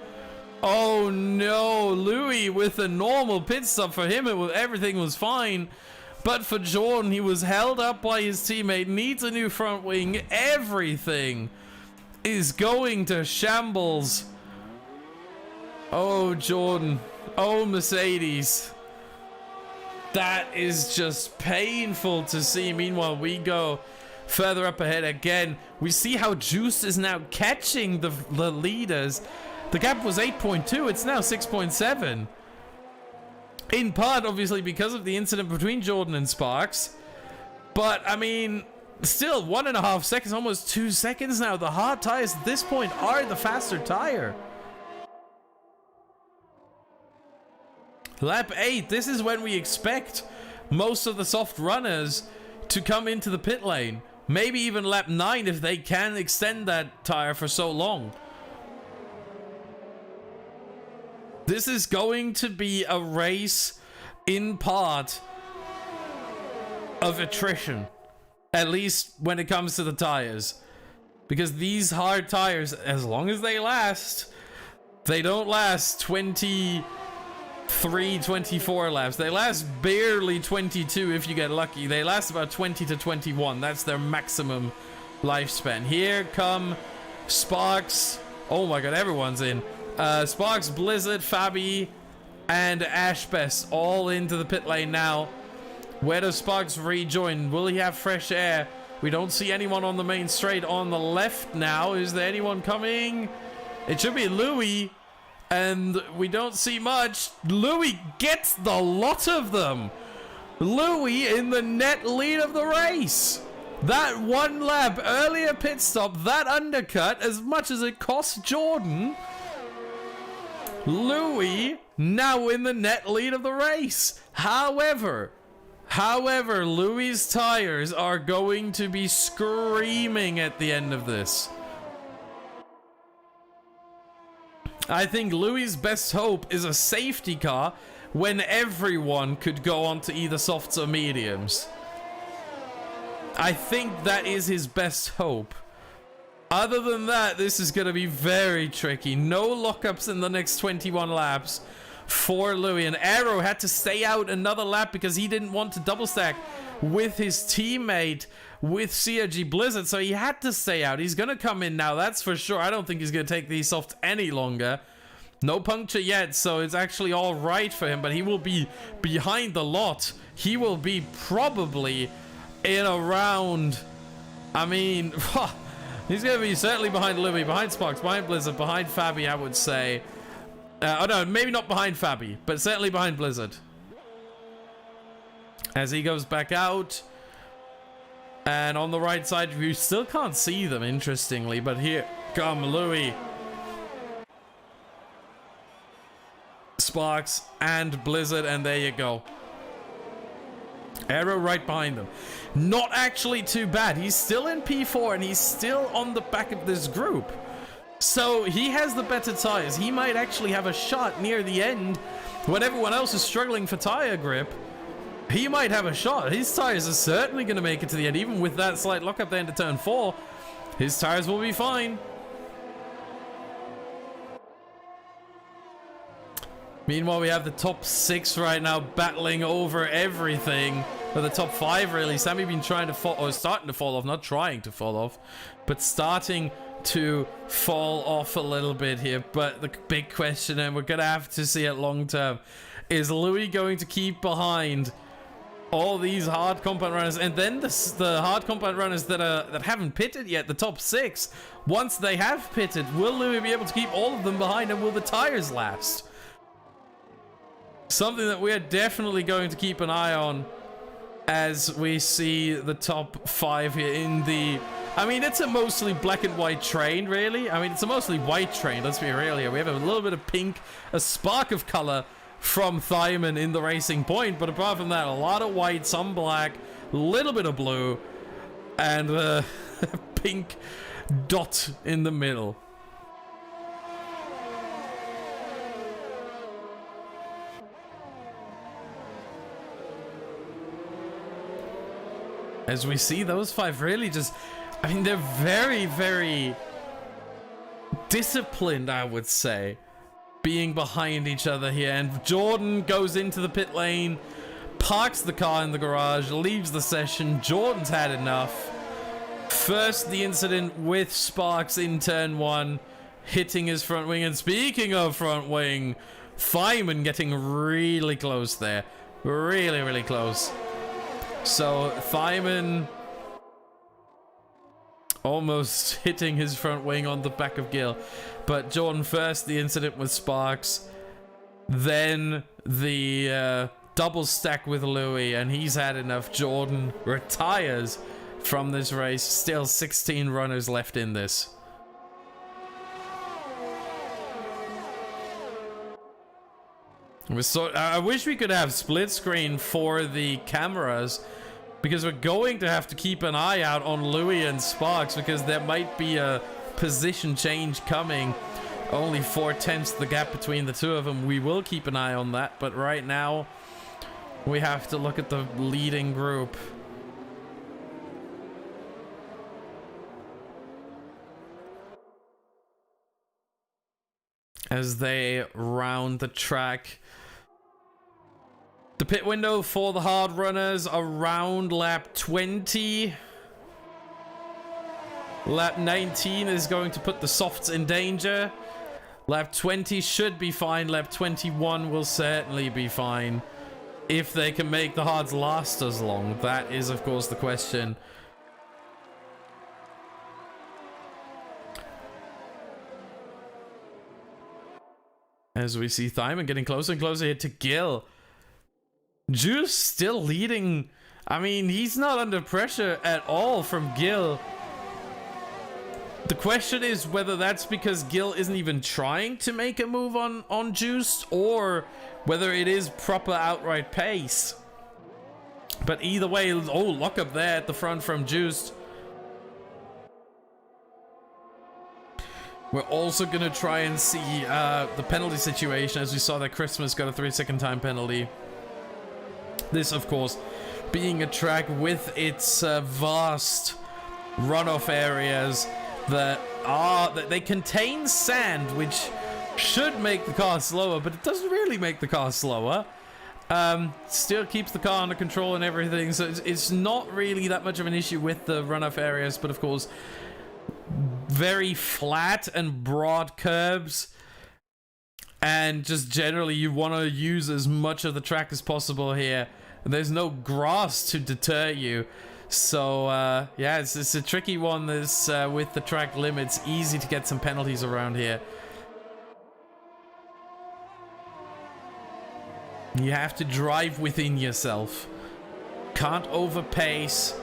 [SPEAKER 1] Oh, no. Louis with a normal pit stop. For him, everything was fine. But for Jordan, he was held up by his teammate. Needs a new front wing. Everything is going to shambles. Oh, Jordan. Oh, Mercedes. That is just painful to see. Meanwhile, we go further up ahead again. We see how Juice is now catching the leaders. The gap was 8.2. It's now 6.7. In part, obviously, because of the incident between Jordan and Sparks. But, I mean, still 1.5 seconds, almost 2 seconds now. The hard tires at this point are the faster tire. Lap 8, this is when we expect most of the soft runners to come into the pit lane. Maybe even lap 9 if they can extend that tire for so long. This is going to be a race in part of attrition, at least when it comes to the tires, because these hard tires, as long as they last, they don't last 23, 24 laps. They last barely 22 if you get lucky. They last about 20 to 21. That's their maximum lifespan. Here come Sparks. Oh my god, everyone's in. Sparks, Blizzard, Fabi, and Ashbest all into the pit lane now. Where does Sparks rejoin? Will he have fresh air? We don't see anyone on the main straight. On the left now, is there anyone coming? It should be Louis, and we don't see much. Louis gets the lot of them. Louis in the net lead of the race. That one lap earlier pit stop, that undercut, as much as it cost Jordan, Louis now in the net lead of the race. However, Louis' tires are going to be screaming at the end of this. I think Louis' best hope is a safety car when everyone could go onto either softs or mediums. I think that is his best hope. Other than that, this is going to be very tricky. No lockups in the next 21 laps for Louis. And Aero had to stay out another lap because he didn't want to double stack with his teammate with CRG Blizzard, so he had to stay out. He's going to come in now, that's for sure. I don't think he's going to take these soft any longer. No puncture yet, so it's actually all right for him, but he will be behind the lot. He will be probably in around, I mean, he's going to be certainly behind Louis, behind Sparks, behind Blizzard, behind Fabi, I would say. Oh no, maybe not behind Fabi, but certainly behind Blizzard. As he goes back out. And on the right side, you still can't see them, interestingly, but here come Louis, Sparks, and Blizzard, and there you go. Aero right behind them. Not actually too bad. He's still in P4, and he's still on the back of this group. So he has the better tires. He might actually have a shot near the end when everyone else is struggling for tire grip. He might have a shot. His tires are certainly going to make it to the end. Even with that slight lockup there into turn 4, his tires will be fine. Meanwhile, we have the top 6 right now battling over everything. Or the top 5, really. Sammy been trying to fall, or starting to fall off. Not trying to fall off, but starting to fall off a little bit here. But the big question, and we're going to have to see it long term, is Louis going to keep behind all these hard compound runners, and then the hard compound runners that haven't pitted yet, the top 6, once they have pitted, will Louis be able to keep all of them behind, and will the tires last? Something that we are definitely going to keep an eye on as we see the top 5 here in the... I mean, it's a mostly black and white train, really. I mean, it's a mostly white train, let's be real here. We have a little bit of pink, a spark of color from Thyman in the Racing Point, but apart from that, a lot of white, some black, a little bit of blue, and a pink dot in the middle. As we see those 5 really just, I mean, they're very, very disciplined, I would say, being behind each other here. And Jordan goes into the pit lane, parks the car in the garage, leaves the session. Jordan's had enough. First, the incident with Sparks in turn 1, hitting his front wing. And speaking of front wing, Thyman getting really close there. Really, really close. So Thyman almost hitting his front wing on the back of Gil. But Jordan first, the incident with Sparks. Then the double stack with Louis, and he's had enough. Jordan retires from this race. Still 16 runners left in this. I wish we could have split screen for the cameras, because we're going to have to keep an eye out on Louis and Sparks, because there might be a position change coming. Only 4/10 the gap between the two of them. We will keep an eye on that, but right now we have to look at the leading group. As they round the track. The pit window for the hard runners around lap 20. Lap 19 is going to put the softs in danger. Lap 20 should be fine. Lap 21 will certainly be fine. If they can make the hards last as long. That is, of course, the question. As we see Thyman getting closer and closer here to Gil. Juice still leading. I mean, he's not under pressure at all from Gil. The question is whether that's because Gil isn't even trying to make a move on Juice, or whether it is proper outright pace. But either way, oh, lock up there at the front from Juice. We're also going to try and see the penalty situation, as we saw that Christmas got a 3-second time penalty. This, of course, being a track with its vast runoff areas that they contain sand, which should make the car slower, but it doesn't really make the car slower. Still keeps the car under control and everything, so it's not really that much of an issue with the runoff areas, but of course, very flat and broad curbs, and just generally you want to use as much of the track as possible here. There's no grass to deter you, so yeah, it's a tricky one. This with the track limits, easy to get some penalties around here. You have to drive within yourself, can't overpace,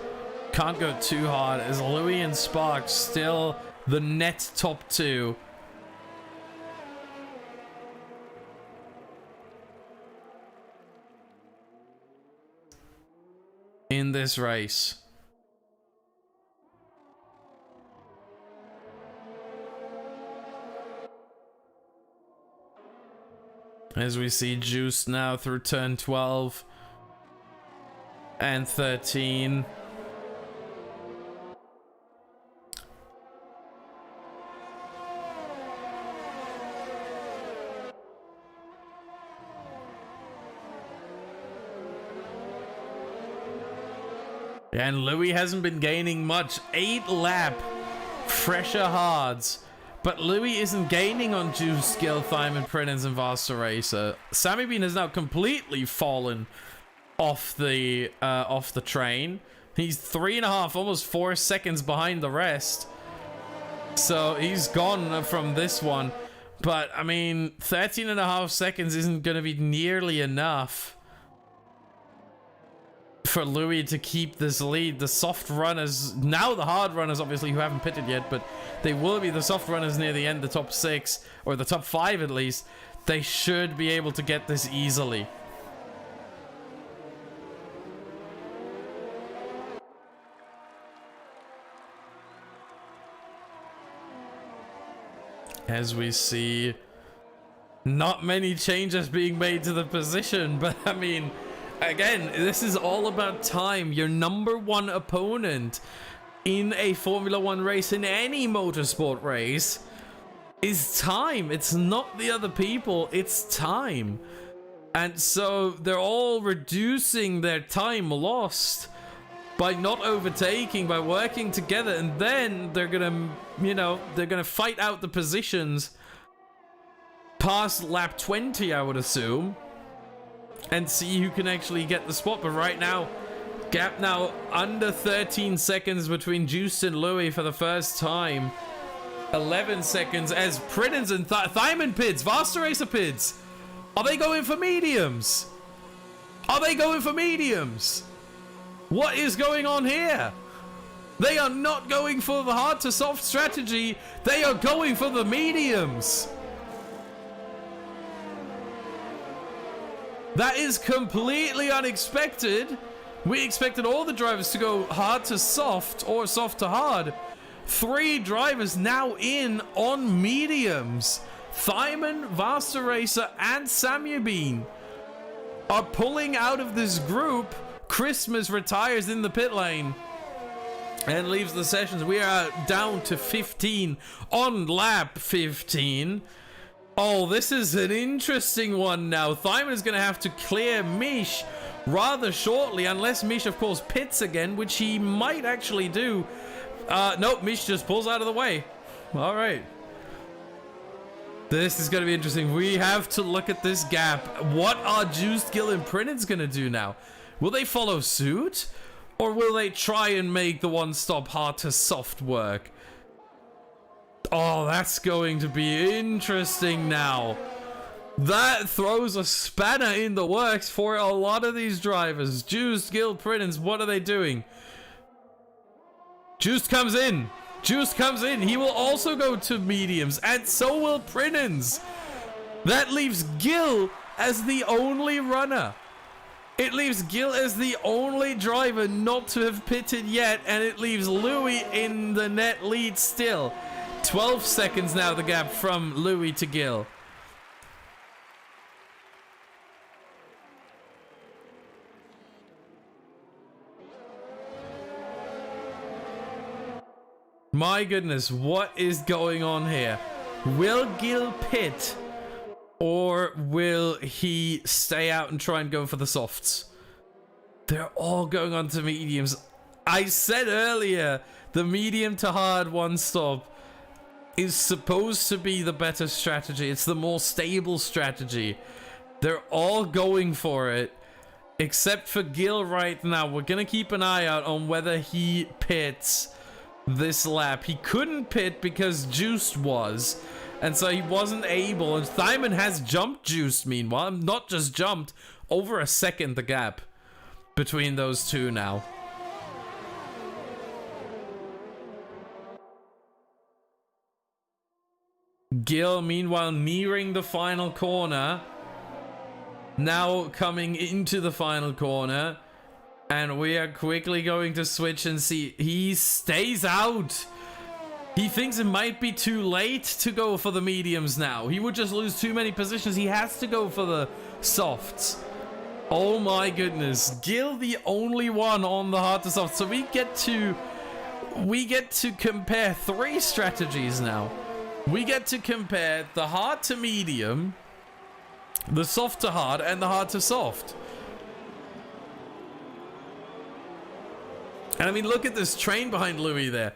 [SPEAKER 1] can't go too hard, as Louis and Sparks still the net top two. In this race. As we see Juice now through turn 12 and 13. And Louis hasn't been gaining much. 8 lap fresher hards. But Louis isn't gaining on Juice, Gil, Thyman, Prinens, and Vasta Racer. Sammy Bean has now completely fallen off the train. He's 3.5, almost 4 seconds behind the rest. So he's gone from this one. But, I mean, 13.5 seconds isn't going to be nearly enough for Louis to keep this lead. The soft runners, now the hard runners obviously, who haven't pitted yet, but they will be the soft runners near the end, the top 6, or the top 5 at least. They should be able to get this easily. As we see, not many changes being made to the position, but I mean, again, this is all about time. Your number one opponent in a Formula 1 race, in any motorsport race, is time. It's not the other people, it's time. And so they're all reducing their time lost by not overtaking, by working together, and then they're gonna, you know, they're gonna fight out the positions past lap 20, I would assume, and see who can actually get the spot. But right now, gap now under 13 seconds between Juice and Louis for the first time. 11 seconds as Prinens and Thyman pids, Vasta Racer pids. Are they going for mediums? Are they going for mediums? What is going on here? They are not going for the hard to soft strategy. They are going for the mediums. That is completely unexpected. We expected all the drivers to go hard to soft or soft to hard. 3 drivers now in on mediums. Thyman, Vasa Racer, and Samya Bean are pulling out of this group. Christmas retires in the pit lane and leaves the sessions. We are down to 15 on lap 15. Oh, this is an interesting one now. Thyman is going to have to clear Mish rather shortly, unless Mish, of course, pits again, which he might actually do. Nope, Mish just pulls out of the way. All right. This is going to be interesting. We have to look at this gap. What are Juiced Gill and Prinins going to do now? Will they follow suit? Or will they try and make the one-stop hard to soft work? Oh, that's going to be interesting now. That throws a spanner in the works for a lot of these drivers. Juiced Gill, Prinins, what are they doing? Juiced comes in. Juiced comes in. He will also go to mediums, and so will Prinins. That leaves Gill as the only runner. It leaves Gill as the only driver not to have pitted yet, and it leaves Louis in the net lead still. 12 seconds now, the gap from Louis to Gill. My goodness, what is going on here? Will Gill pit? Or will he stay out and try and go for the softs? They're all going on to mediums. I said earlier, the medium to hard one stop is supposed to be the better strategy. It's the more stable strategy. They're all going for it, except for Gill right now. We're going to keep an eye out on whether he pits this lap. He couldn't pit because Juiced was, and so he wasn't able. And Thyman has jumped Juiced, meanwhile. Not just jumped, over a second the gap between those two now. Gill, meanwhile, nearing the final corner. Now coming into the final corner. And we are quickly going to switch and see. He stays out. He thinks it might be too late to go for the mediums now. He would just lose too many positions. He has to go for the softs. Oh my goodness. Gill the only one on the hard to soft. So we get to compare three strategies now. We get to compare the hard to medium, the soft to hard, and the hard to soft. And I mean, look at this train behind Louis there.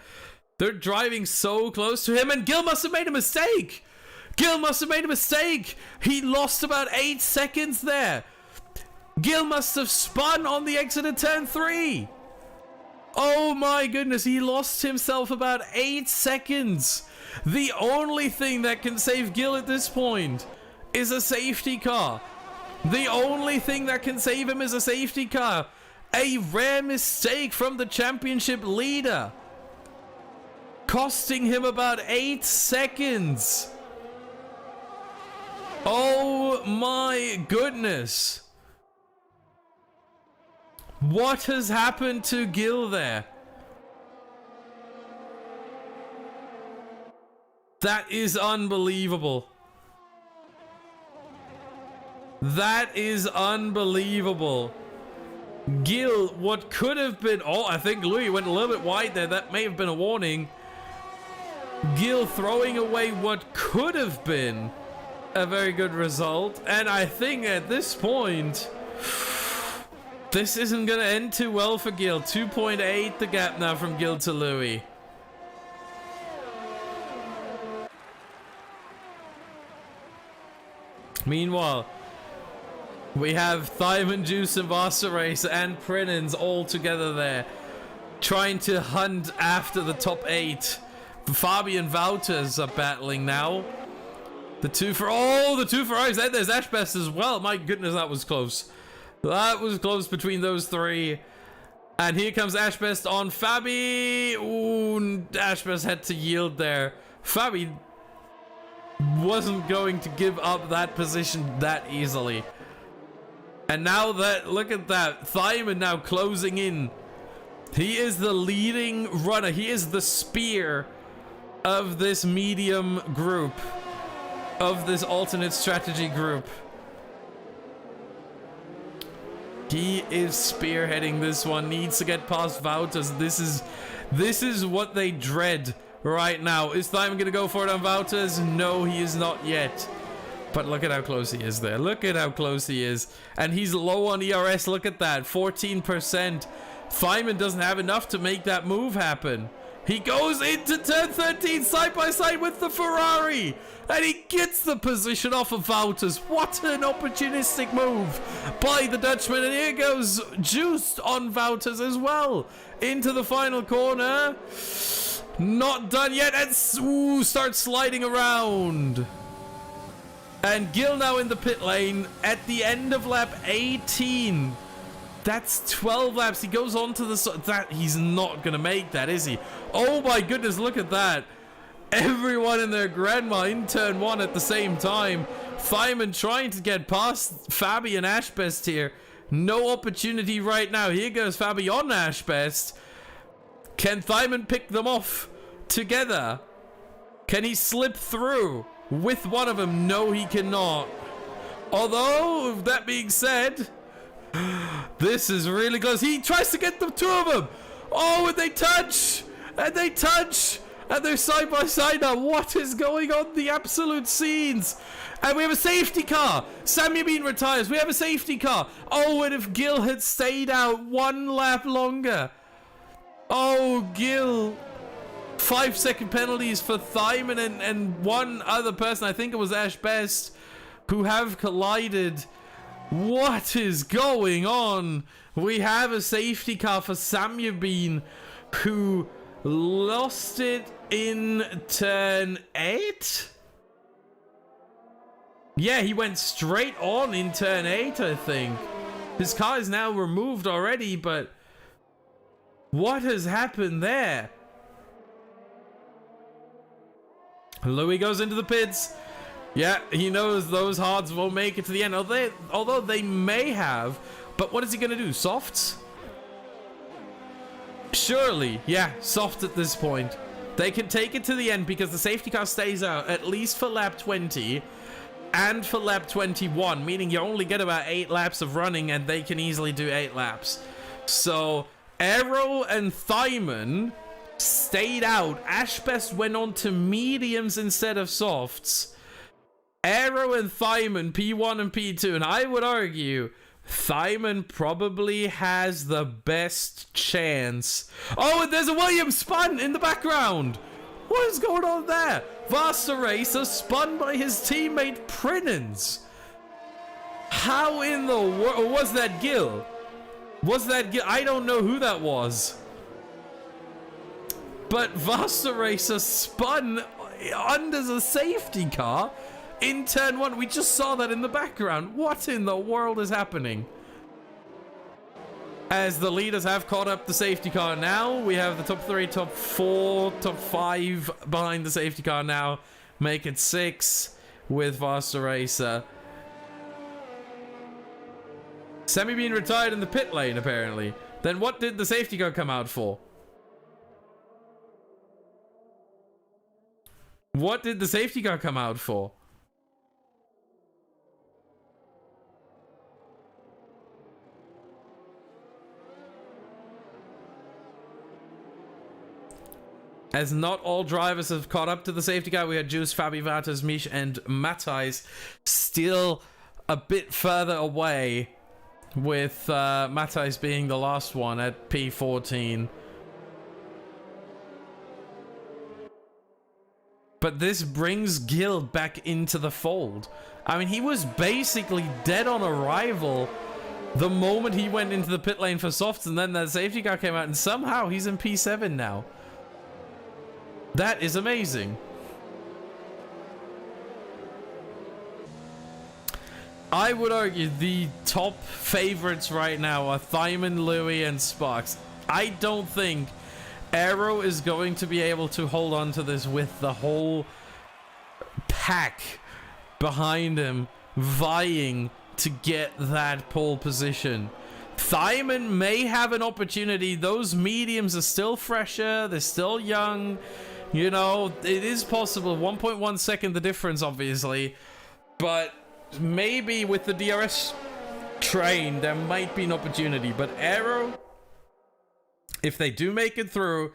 [SPEAKER 1] They're driving so close to him, and Gill must have made a mistake. Gill must have made a mistake. He lost about 8 seconds there. Gill must have spun on the exit of turn 3. Oh my goodness, he lost himself about 8 seconds. The only thing that can save Gill at this point is a safety car. The only thing that can save him is a safety car. A rare mistake from the championship leader, costing him about 8 seconds. Oh my goodness. What has happened to Gill there? That is unbelievable. That is unbelievable. Gill, what could have been... Oh, I think Louis went a little bit wide there. That may have been a warning. Gill throwing away what could have been a very good result. And I think at this point, this isn't going to end too well for Gill. 2.8 the gap now from Gill to Louis. Meanwhile, we have Thyman, Juice, and Vasa Racer and Prinins all together there, trying to hunt after the top 8. Fabian Wouters are battling now. The two Ferraris. Then there's Ashbest as well. My goodness, that was close. That was close between those three. And here comes Ashbest on Fabi. Ooh, Ashbest had to yield there. Fabi wasn't going to give up that position that easily. And now that, look at that, Thyman now closing in. He is the leading runner. He is the spear of this medium group. of this alternate strategy group. He is spearheading this one. Needs to get past Wouters. This is what they dread right now. Is Thyman gonna go for it on Wouters? No, he is not yet. But look at how close he is there. Look at how close he is. And he's low on ERS. Look at that. 14%. Thyman doesn't have enough to make that move happen. He goes into turn 13 side by side with the Ferrari. And he gets the position off of Wouters. What an opportunistic move by the Dutchman. And here goes Juiced on Wouters as well. Into the final corner. Not done yet. And starts sliding around. And Gil now in the pit lane at the end of lap 18. That's 12 laps. He goes on to the... He's not going to make that, is he? Oh my goodness, look at that. Everyone and their grandma in turn 1 at the same time. Thyman trying to get past Fabi and Ashbest here. No opportunity right now. Here goes Fabi on Ashbest. Can Thyman pick them off together? Can he slip through with one of them? No, he cannot. Although, that being said, this is really close. He tries to get the two of them. Oh, and they touch. And they touch. And they're side by side now. What is going on? The absolute scenes. And we have a safety car. Sammy Bean retires. We have a safety car. Oh, and if Gil had stayed out one lap longer. Oh, Gil. 5-second penalties for Thyman and one other person. I think it was Ash Best, who have collided. What is going on? We have a safety car for Sammy Bean, who lost it in turn 8. Yeah, he went straight on in turn 8, I think. His car is now removed already, but what has happened there? Louis goes into the pits. Yeah, he knows those hards won't make it to the end. Although they may have. But what is he going to do? Softs? Surely. Yeah, soft at this point. They can take it to the end because the safety car stays out at least for lap 20 and for lap 21. Meaning you only get about 8 laps of running and they can easily do 8 laps. So, Aero and Thyman stayed out. Ashbest went on to mediums instead of softs. Aero and Thyman, P1 and P2. And I would argue Thyman probably has the best chance. Oh, and there's a Williams spun in the background. What is going on there? Vasta Racer spun by his teammate Prinens. How in the world? Was that Gil? Was that Gil? I don't know who that was. But Vasta Racer spun under the safety car in turn 1. We just saw that in the background. What in the world is happening? As the leaders have caught up the safety car now, we have the top 3, top 4, top 5 behind the safety car now. Make it 6 with Vasta Racer. Sammy being retired in the pit lane, apparently. Then what did the safety car come out for? What did the safety car come out for? As not all drivers have caught up to the safety car, we had Juice, Fabi, Vatas, Mish, and Matthijs still a bit further away, with Matthijs being the last one at P14. But this brings Gil back into the fold. I mean, he was basically dead on arrival the moment he went into the pit lane for softs, and then that safety car came out, and somehow he's in P7 now. That is amazing. I would argue the top favorites right now are Thyman, Louis, and Sparks. I don't think Aero is going to be able to hold on to this with the whole pack behind him vying to get that pole position. Thyman may have an opportunity. Those mediums are still fresher. They're still young. You know, it is possible. 1.1 second the difference, obviously. But maybe with the DRS train, there might be an opportunity. But Aero, if they do make it through,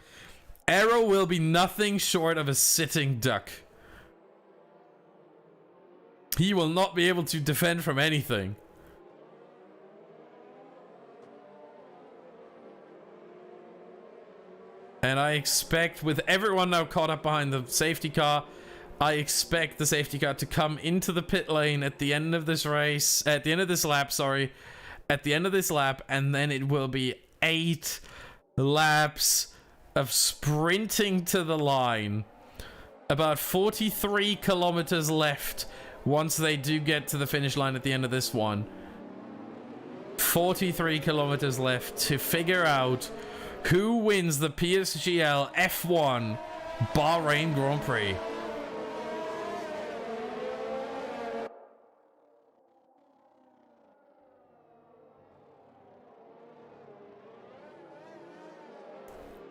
[SPEAKER 1] Aero will be nothing short of a sitting duck. He will not be able to defend from anything. And I expect, with everyone now caught up behind the safety car, I expect the safety car to come into the pit lane at the end of this race, at the end of this lap, sorry, at the end of this lap, and then it will be 8 laps of sprinting to the line. About 43 kilometers left once they do get to the finish line at the end of this one. 43 kilometers left to figure out who wins the PSGL F1 Bahrain Grand Prix.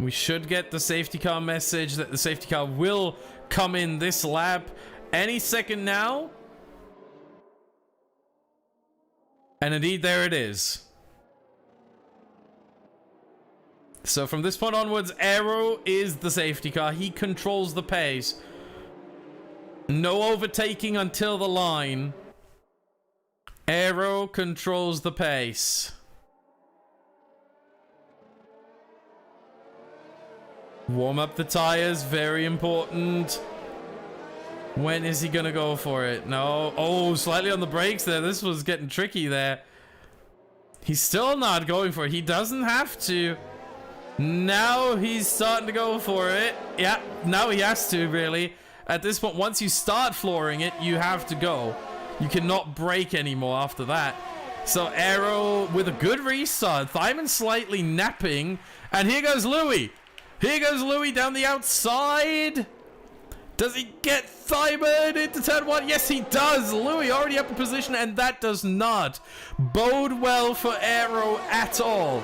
[SPEAKER 1] We should get the safety car message that the safety car will come in this lap any second now. And indeed, there it is. So from this point onwards, Aero is the safety car. He controls the pace. No overtaking until the line. Aero controls the pace. Warm up the tires, very important. When is he gonna go for it? No. Oh, slightly on the brakes there. This was getting tricky there. He's still not going for it. He doesn't have to. Now he's starting to go for it. Yeah, now he has to, really. At this point, once you start flooring it, you have to go. You cannot brake anymore after that. So Aero with a good restart. Thyman slightly napping. And here goes Louis. Here goes Louis down the outside. Does he get Thyman into turn 1? Yes, he does. Louis already up in position, and that does not bode well for Aero at all.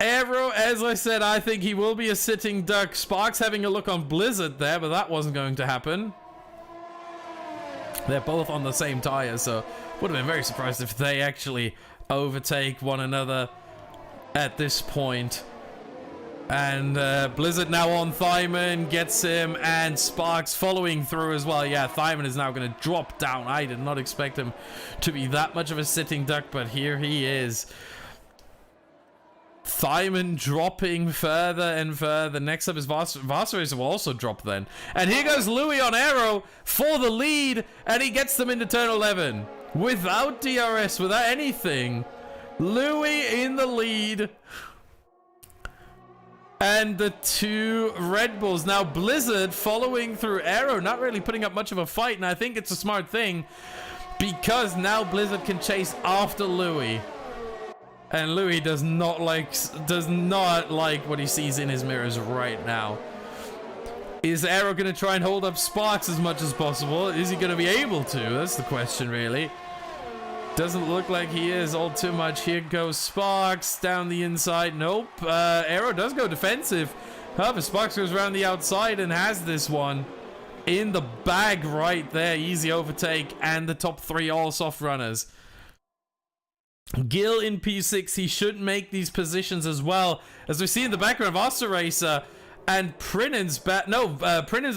[SPEAKER 1] Aero, as I said, I think he will be a sitting duck. Sparks having a look on Blizzard there, but that wasn't going to happen. They're both on the same tire, so would have been very surprised if they actually overtake one another at this point. And Blizzard now on Thyman, gets him, and Sparks following through as well. Yeah, Thyman is now going to drop down. I did not expect him to be that much of a sitting duck, but here he is. Thyman dropping further and further. Next up is Varsaracer will also drop then. And here goes Louis on Aero for the lead, and he gets them into turn 11. Without DRS, without anything. Louis in the lead. And the two Red Bulls. Now Blizzard following through Aero, not really putting up much of a fight, and I think it's a smart thing because now Blizzard can chase after Louis. And Louis does not like what he sees in his mirrors right now. Is Aero going to try and hold up Sparks as much as possible? Is he going to be able to? That's the question, really. Doesn't look like he is all too much. Here goes Sparks down the inside. Nope. Aero does go defensive. However, Sparks goes around the outside and has this one in the bag right there. Easy overtake, and the top 3 all soft runners. Gil in P6, he should make these positions as well. As we see in the background, Varsaracer and Prinens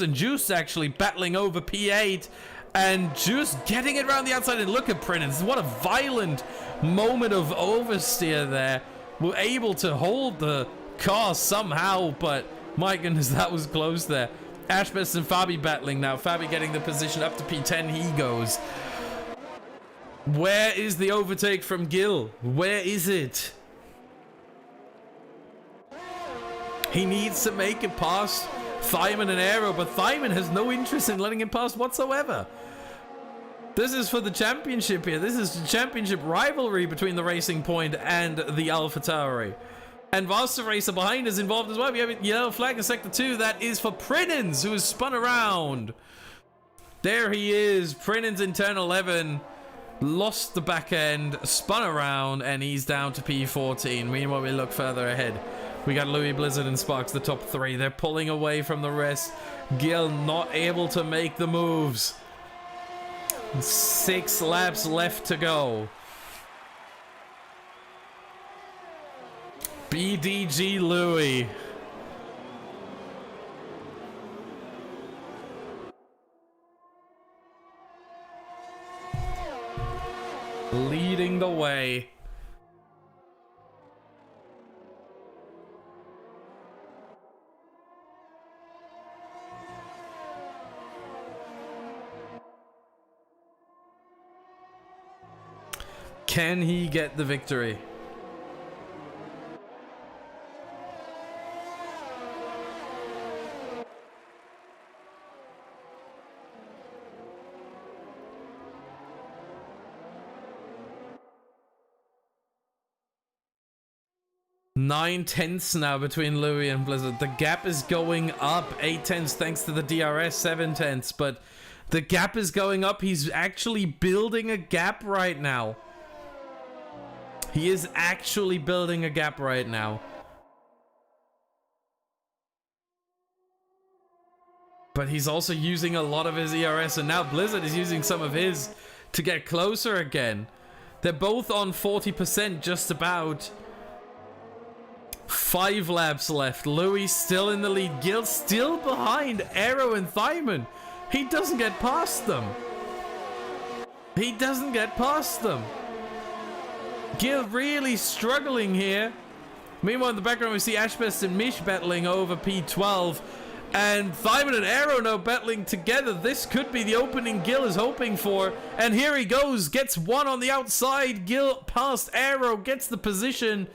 [SPEAKER 1] and Juice actually battling over P8. And Juice getting it around the outside, and look at Prinens. What a violent moment of oversteer there. We're able to hold the car somehow, but my goodness, that was close there. Ashbest and Fabi battling now. Fabi getting the position up to P10. He goes. Where is the overtake from Gil? Where is it? He needs to make it past Thyman and Aero, but Thyman has no interest in letting him pass whatsoever. This is for the championship here. This is the championship rivalry between the Racing Point and the AlphaTauri. And Varsaracer behind is involved as well. We have a yellow flag in Sector 2. That is for Prinens, who is spun around. There he is. Prinens in turn 11. Lost the back end, spun around, and he's down to P14. Meanwhile, we look further ahead. We got Louis, Blizzard, and Sparks, the top three. They're pulling away from the rest. Gil not able to make the moves. 6 laps left to go. BDG Louis. Leading the way. Can he get the victory? Nine tenths now between Louis and Blizzard. The gap is going up. 8 tenths thanks to the DRS, 7 tenths. But the gap is going up. He's actually building a gap right now. He is actually building a gap right now. But he's also using a lot of his ERS, and now Blizzard is using some of his to get closer again. They're both on 40% just about. 5 laps left. Louis still in the lead. Gil still behind Aero and Thyman. He doesn't get past them. He doesn't get past them. Gil really struggling here. Meanwhile, in the background, we see Ashbest and Mish battling over P12. And Thyman and Aero now battling together. This could be the opening Gil is hoping for. And here he goes. Gets one on the outside. Gil past Aero. Gets the position.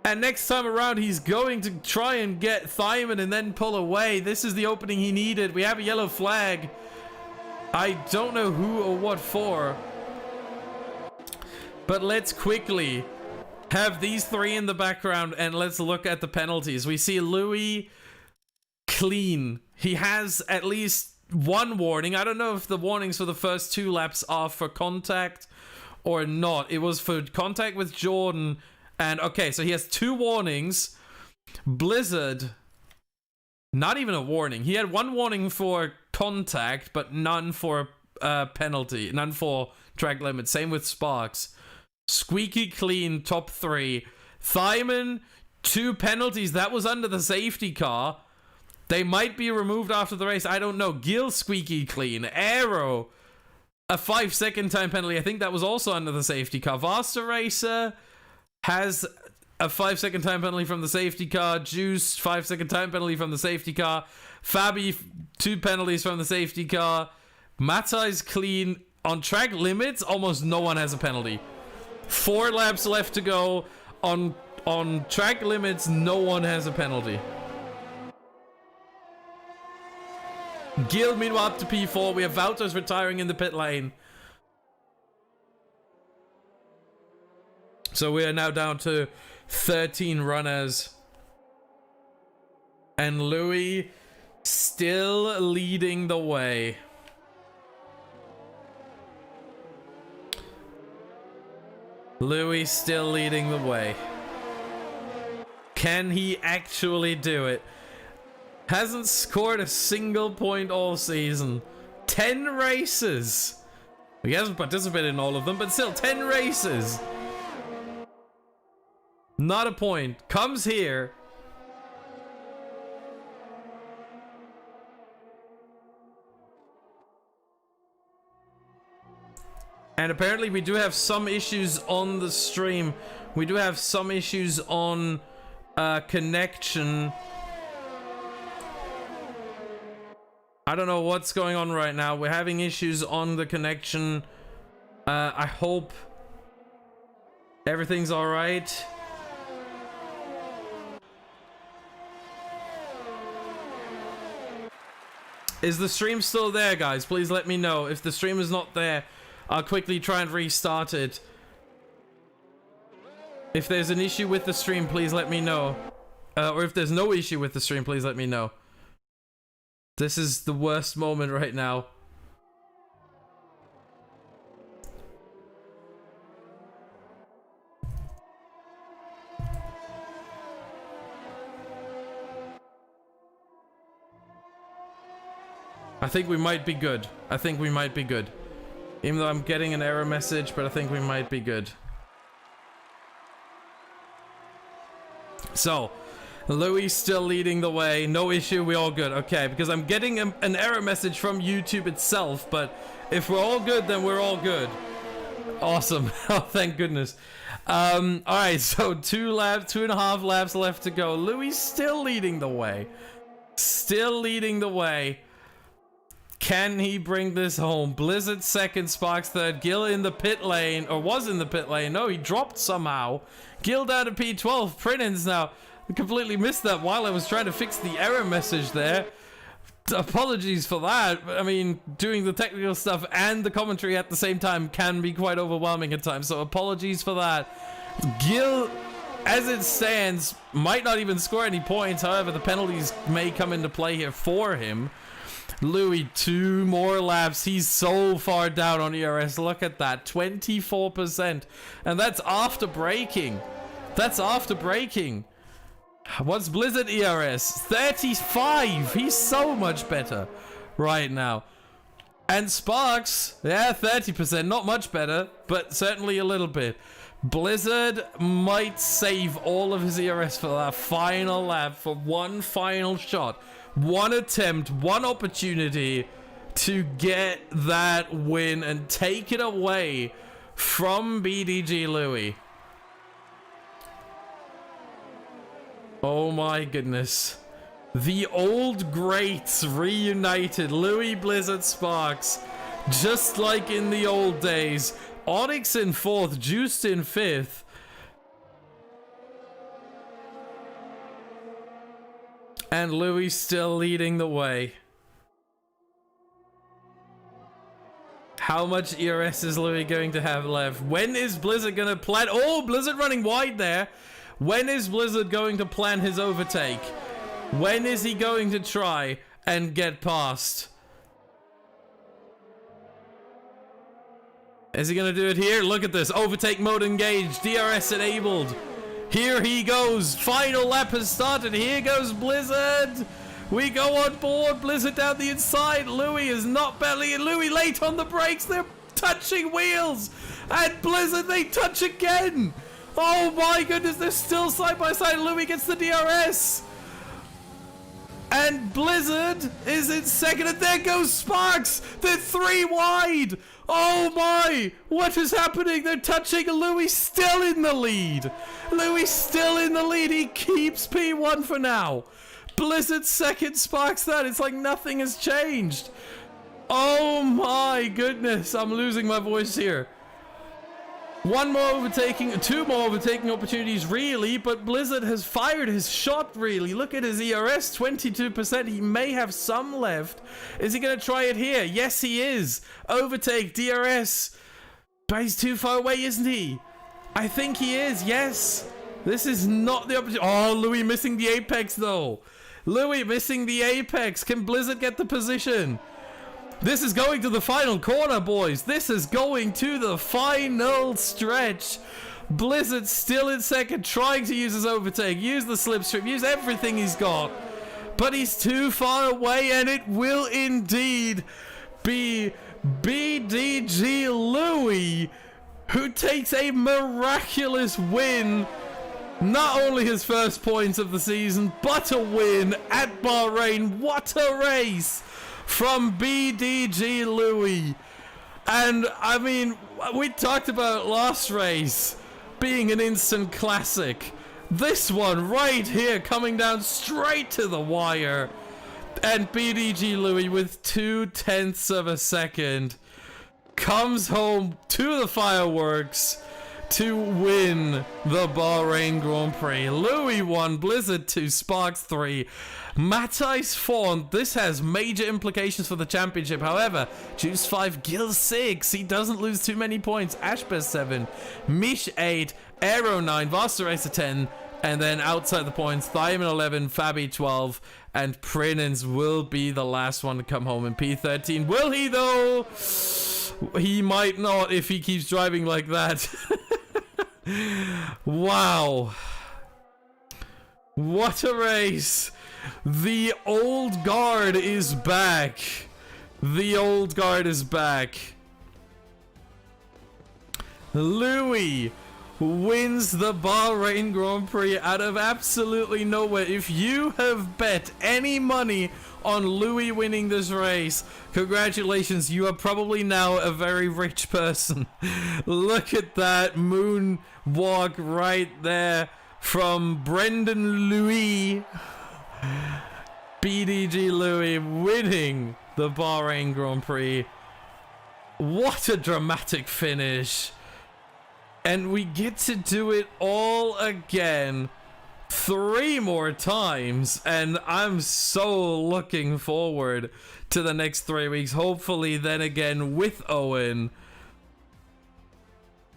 [SPEAKER 1] And next time around, he's going to try and get Thyman and then pull away. This is the opening he needed. We have a yellow flag. I don't know who or what for. But let's quickly have these 3 in the background and let's look at the penalties. We see Louis clean. He has at least 1 warning. I don't know if the warnings for the first 2 laps are for contact or not. It was for contact with Jordan. And okay, so he has 2 warnings. Blizzard, not even a warning. He had 1 warning for contact, but none for penalty. None for track limit. Same with Sparks. Squeaky clean, top 3. Thyman, 2 penalties. That was under the safety car. They might be removed after the race. I don't know. Gil, squeaky clean. Aero, a 5-second time penalty. I think that was also under the safety car. Vasta Racer has a 5-second time penalty from the safety car. Juice, 5-second time penalty from the safety car. Fabi, 2 penalties from the safety car. Matai's clean. On track limits, almost no one has a penalty. 4 laps left to go. On track limits, no one has a penalty. Gil, meanwhile, up to P4. We have Wouters retiring in the pit lane. So we are now down to 13 runners. And Louis still leading the way. Louis still leading the way. Can he actually do it? Hasn't scored a single point all season. 10 races. He hasn't participated in all of them, but still 10 races. Not a point. Comes here. And apparently we do have some issues on the stream. We do have some issues on connection. I don't know what's going on right now. We're having issues on the connection. I hope everything's all right. Is the stream still there, guys? Please let me know. If the stream is not there, I'll quickly try and restart it. If there's an issue with the stream, please let me know. Or if there's no issue with the stream, please let me know. This is the worst moment right now. I think we might be good. I think we might be good. Even though I'm getting an error message, but I think we might be good. So, Louis still leading the way. No issue, we all good. Okay, because I'm getting an error message from YouTube itself, but if we're all good, then we're all good. Awesome. Oh, thank goodness. Alright, so 2.5 laps left to go. Louis still leading the way. Still leading the way. Can he bring this home? Blizzard second, Sparks third, Gil in the pit lane, or was in the pit lane. No, he dropped somehow. Gil down to P12. Prinins now. I completely missed that while I was trying to fix the error message there. Apologies for that. I mean, doing the technical stuff and the commentary at the same time can be quite overwhelming at times, so apologies for that. Gil, as it stands, might not even score any points. However, the penalties may come into play here for him. Louis, 2 more laps. He's so far down on ERS. Look at that, 24%. And that's after braking. That's after braking. What's Blizzard ERS? 35. He's so much better right now. And Sparks, yeah, 30%. Not much better, but certainly a little bit. Blizzard might save all of his ERS for that final lap, for one final shot. One attempt, one opportunity to get that win and take it away from BDG Louis. Oh my goodness. The old greats reunited. Louis, Blizzard, Sparks. Just like in the old days. Onyx in 4th, Juiced in 5th. And Louis still leading the way. How much ERS is Louis going to have left? When is Blizzard going to plan? Oh, Blizzard running wide there. When is Blizzard going to plan his overtake? When is he going to try and get past? Is he going to do it here? Look at this. Overtake mode engaged. DRS enabled. Here he goes. Final lap has started. Here goes Blizzard. We go on board. Blizzard down the inside. Louis is not battling. Louis late on the brakes. They're touching wheels. And Blizzard, they touch again. Oh my goodness, they're still side by side. Louis gets the DRS. And Blizzard is in second. And there goes Sparks. They're 3 wide. Oh my. What is happening? They're touching. Louis still in the lead. Louis still in the lead. He keeps P1 for now. Blizzard second, Sparks third. It's like nothing has changed. Oh my goodness. I'm losing my voice here. 1 more overtaking, 2 more overtaking opportunities really, but Blizzard has fired his shot really. Look at his ERS, 22%. He may have some left. Is he going to try it here? Yes, he is. Overtake, DRS. But he's too far away, isn't he? I think he is, yes. This is not the opportunity. Oh, Louis missing the apex though. Louis missing the apex. Can Blizzard get the position? This is going to the final corner, boys. This is going to the final stretch. Blizzard still in second, trying to use his overtake, use the slipstream, use everything he's got. But he's too far away, and it will indeed be BDG Louis who takes a miraculous win. Not only his first points of the season, but a win at Bahrain. What a race from BDG Louis. And I mean, we talked about last race being an instant classic. This one right here coming down straight to the wire. And BDG Louis with 0.2 of a second comes home to the fireworks to win the Bahrain Grand Prix. Louis 1, Blizzard 2, Sparks 3, Matthijs 4. This has major implications for the championship. However, Juice 5, Gil 6. He doesn't lose too many points. Ashbest 7, Mish 8, Aero 9, Vaster Racer 10. And then outside the points, Thiaman 11, Fabi 12, and Prinins will be the last one to come home in P13. Will he though? He might not if he keeps driving like that. Wow. What a race. The old guard is back. The old guard is back. Louis wins the Bahrain Grand Prix out of absolutely nowhere. If you have bet any money on Louis winning this race, congratulations, you are probably now a very rich person. Look at that moonwalk right there from Brendan Louis. BDG Louis winning the Bahrain Grand Prix. What a dramatic finish. And we get to do it all again 3 more times, and I'm so looking forward to the next 3 weeks. Hopefully then again with Owen.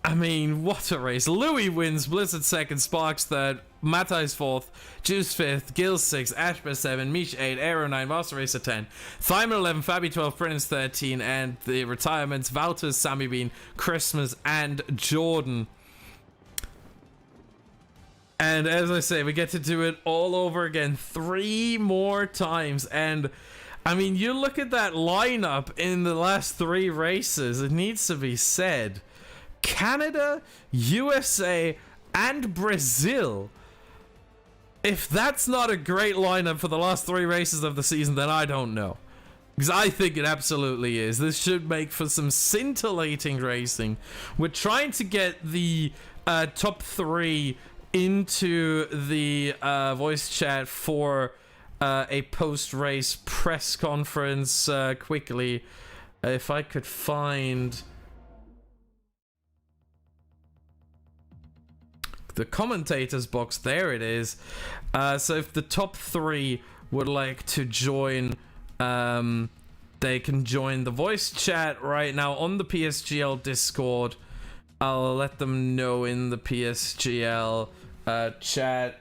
[SPEAKER 1] I mean, what a race. Louis wins, Blizzard 2nd, Sparks 3rd, Matthijs 4th, Juice 5th, Gil 6th, Ashbear 7, Mish 8, Aero 9, Master Racer 10, Thyman 11, Fabi 12, Prince 13, and the retirements, Valters, Sammy Bean, Christmas, and Jordan. And as I say, we get to do it all over again 3 more times. And I mean, you look at that lineup in the last 3 races, it needs to be said. Canada, USA, and Brazil. If that's not a great lineup for the last 3 races of the season, then I don't know. Because I think it absolutely is. This should make for some scintillating racing. We're trying to get the top 3 into the voice chat for a post-race press conference quickly. If I could find the commentators box, there it is. So if the top 3 would like to join, they can join the voice chat right now on the PSGL Discord. I'll let them know in the PSGL chat.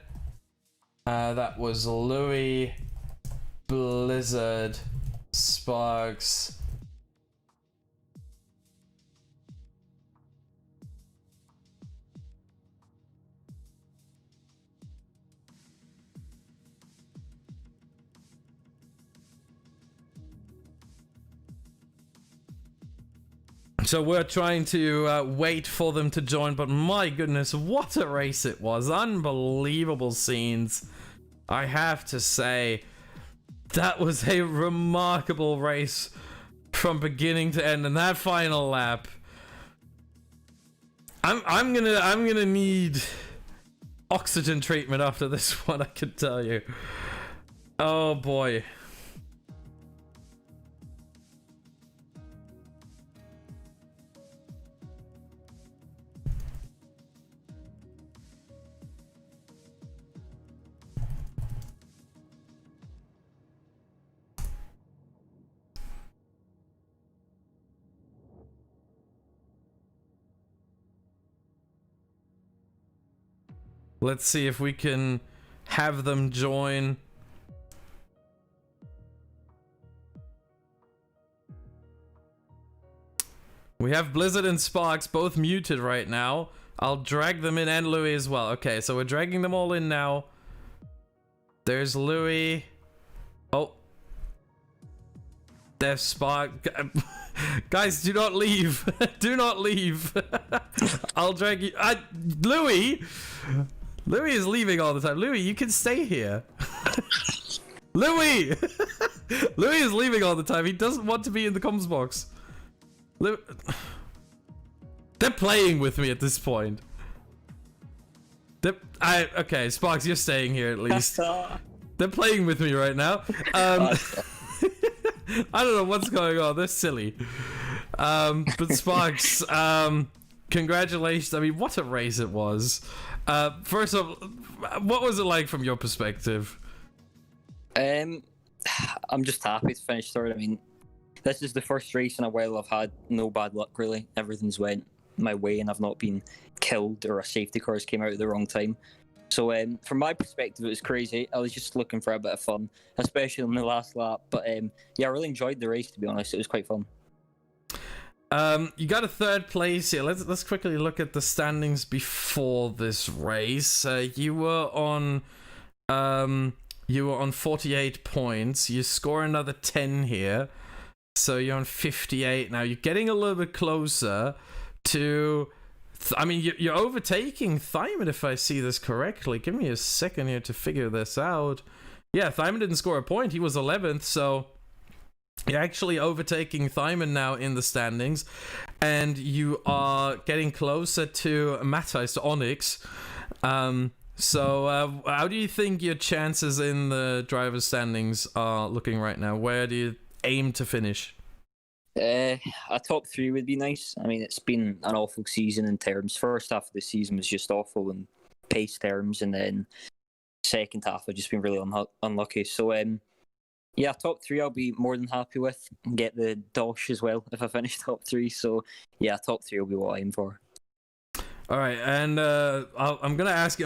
[SPEAKER 1] That was Louis, Blizzard, Sparks. So we're trying to wait for them to join, but my goodness, what a race it was. Unbelievable scenes. I have to say, that was a remarkable race from beginning to end, and that final lap. I'm gonna need oxygen treatment after this one, I can tell you. Oh boy. Let's see if we can have them join. We have Blizzard and Sparks both muted right now. I'll drag them in, and Louis as well. Okay, so we're dragging them all in now. There's Louis. Oh. There's Spark. Guys, do not leave. Do not leave. I'll drag you. Louis! Louis is leaving all the time. Louis, you can stay here. Louis! Louis is leaving all the time. He doesn't want to be in the comms box. They're playing with me at this point. Okay, Sparks, you're staying here at least. They're playing with me right now. I don't know what's going on. They're silly. But Sparks, congratulations. I mean, what a race it was. First of all, what was it like from your perspective?
[SPEAKER 2] I'm just happy to finish third. I mean, this is the first race in a while I've had no bad luck, really. Everything's went my way and I've not been killed or a safety car came out at the wrong time. So from my perspective, it was crazy. I was just looking for a bit of fun, especially on the last lap. But yeah, I really enjoyed the race, to be honest. It was quite fun.
[SPEAKER 1] You got a 3rd place here. Let's quickly look at the standings before this race. You were on 48 points. You score another 10 here. So you're on 58 now. You're getting a little bit closer to... I mean, you're overtaking Thyman, if I see this correctly. Give me a second here to figure this out. Yeah, Thyman didn't score a point. He was 11th, so you're actually overtaking Thyman now in the standings. And you are getting closer to Matthijs, to Onyx. So how do you think your chances in the driver's standings are looking right now? Where do you aim to finish?
[SPEAKER 2] A top 3 would be nice. I mean, it's been an awful season in terms. First half of the season was just awful in pace terms, and then second half I've just been really unlucky. So, yeah, top 3 I'll be more than happy with. Get the dosh as well if I finish top 3. So, yeah, top 3 will be what I aim for.
[SPEAKER 1] All right, and I'm gonna ask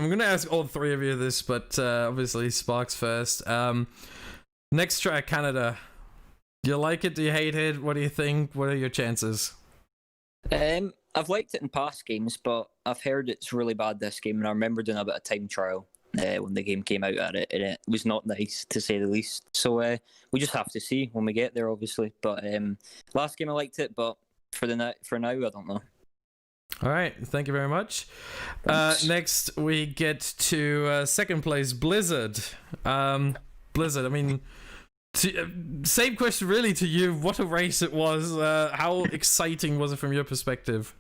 [SPEAKER 1] all 3 of you this, but obviously Sparks first. Next track, Canada. Do you like it? Do you hate it? What do you think? What are your chances?
[SPEAKER 2] I've liked it in past games, but I've heard it's really bad this game, and I remember doing a bit of time trial when the game came out at it, and it was not nice, to say the least. So we just have to see when we get there, obviously. But last game I liked it, but for now, I don't know.
[SPEAKER 1] All right, thank you very much. Next, we get to second place, Blizzard. Blizzard, I mean... same question really to you. What a race it was. How exciting was it from your perspective?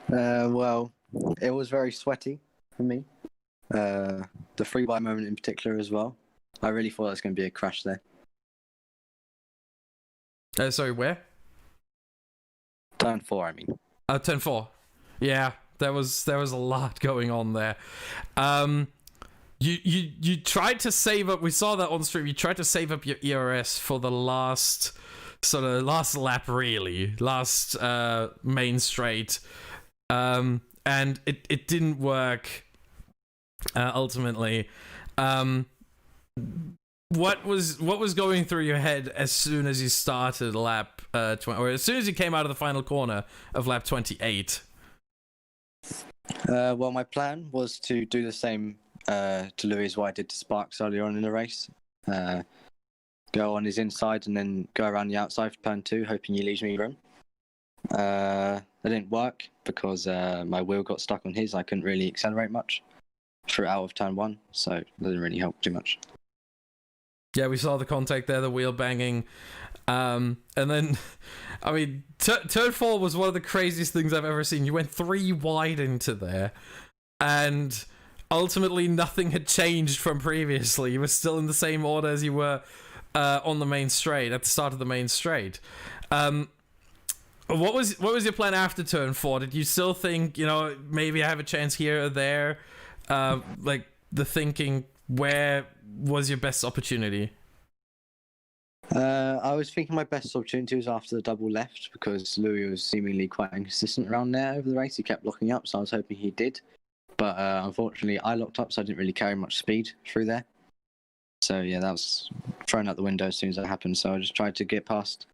[SPEAKER 3] Well, it was very sweaty for me. The free buy moment in particular as well. I really thought there was going to be a crash there.
[SPEAKER 1] Sorry, where?
[SPEAKER 3] Turn 4, I mean.
[SPEAKER 1] Turn 4. Yeah, there was a lot going on there. You tried to save up. We saw that on stream. You tried to save up your ERS for the last lap, really, last main straight, and it didn't work. Ultimately, what was going through your head as soon as you started lap 20, or as soon as you came out of the final corner of lap 28?
[SPEAKER 3] Well, my plan was to do the same to Louis as what I did to Sparks earlier on in the race. Go on his inside and then go around the outside for turn 2, hoping he leaves me room. That didn't work because my wheel got stuck on his. I couldn't really accelerate much through out of turn 1, so it didn't really help too much.
[SPEAKER 1] Yeah, we saw the contact there, the wheel banging. And then, I mean, turn 4 was one of the craziest things I've ever seen. You went 3 wide into there, and ultimately nothing had changed from previously. You were still in the same order as you were on the main straight, at the start of the main straight. What was your plan after turn 4? Did you still think, maybe I have a chance here or there? Like, the thinking, where was your best opportunity?
[SPEAKER 3] I was thinking my best opportunity was after the double left, because Louis was seemingly quite inconsistent around there over the race. He kept locking up, so I was hoping he did. But unfortunately, I locked up, so I didn't really carry much speed through there. So yeah, that was thrown out the window as soon as that happened. So I just tried to get past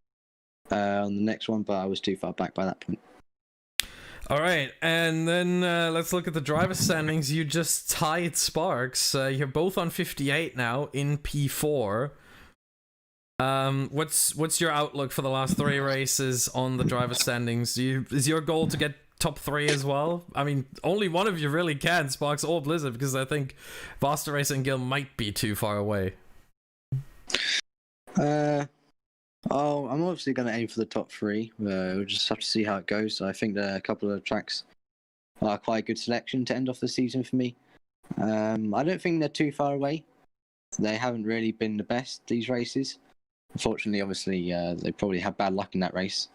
[SPEAKER 3] on the next one, but I was too far back by that point.
[SPEAKER 1] All right, and then let's look at the driver standings. You just tied Sparks. You're both on 58 now in P4. What's your outlook for the last 3 races on the driver standings? Is your goal to get top 3 as well? I mean, only one of you really can, Sparks or Blizzard, because I think Vaster Racer and Gil might be too far away.
[SPEAKER 3] I'm obviously going to aim for the top 3. We'll just have to see how it goes. I think a couple of tracks are quite a good selection to end off the season for me. I don't think they're too far away. They haven't really been the best, these races. Unfortunately, obviously, they probably had bad luck in that race.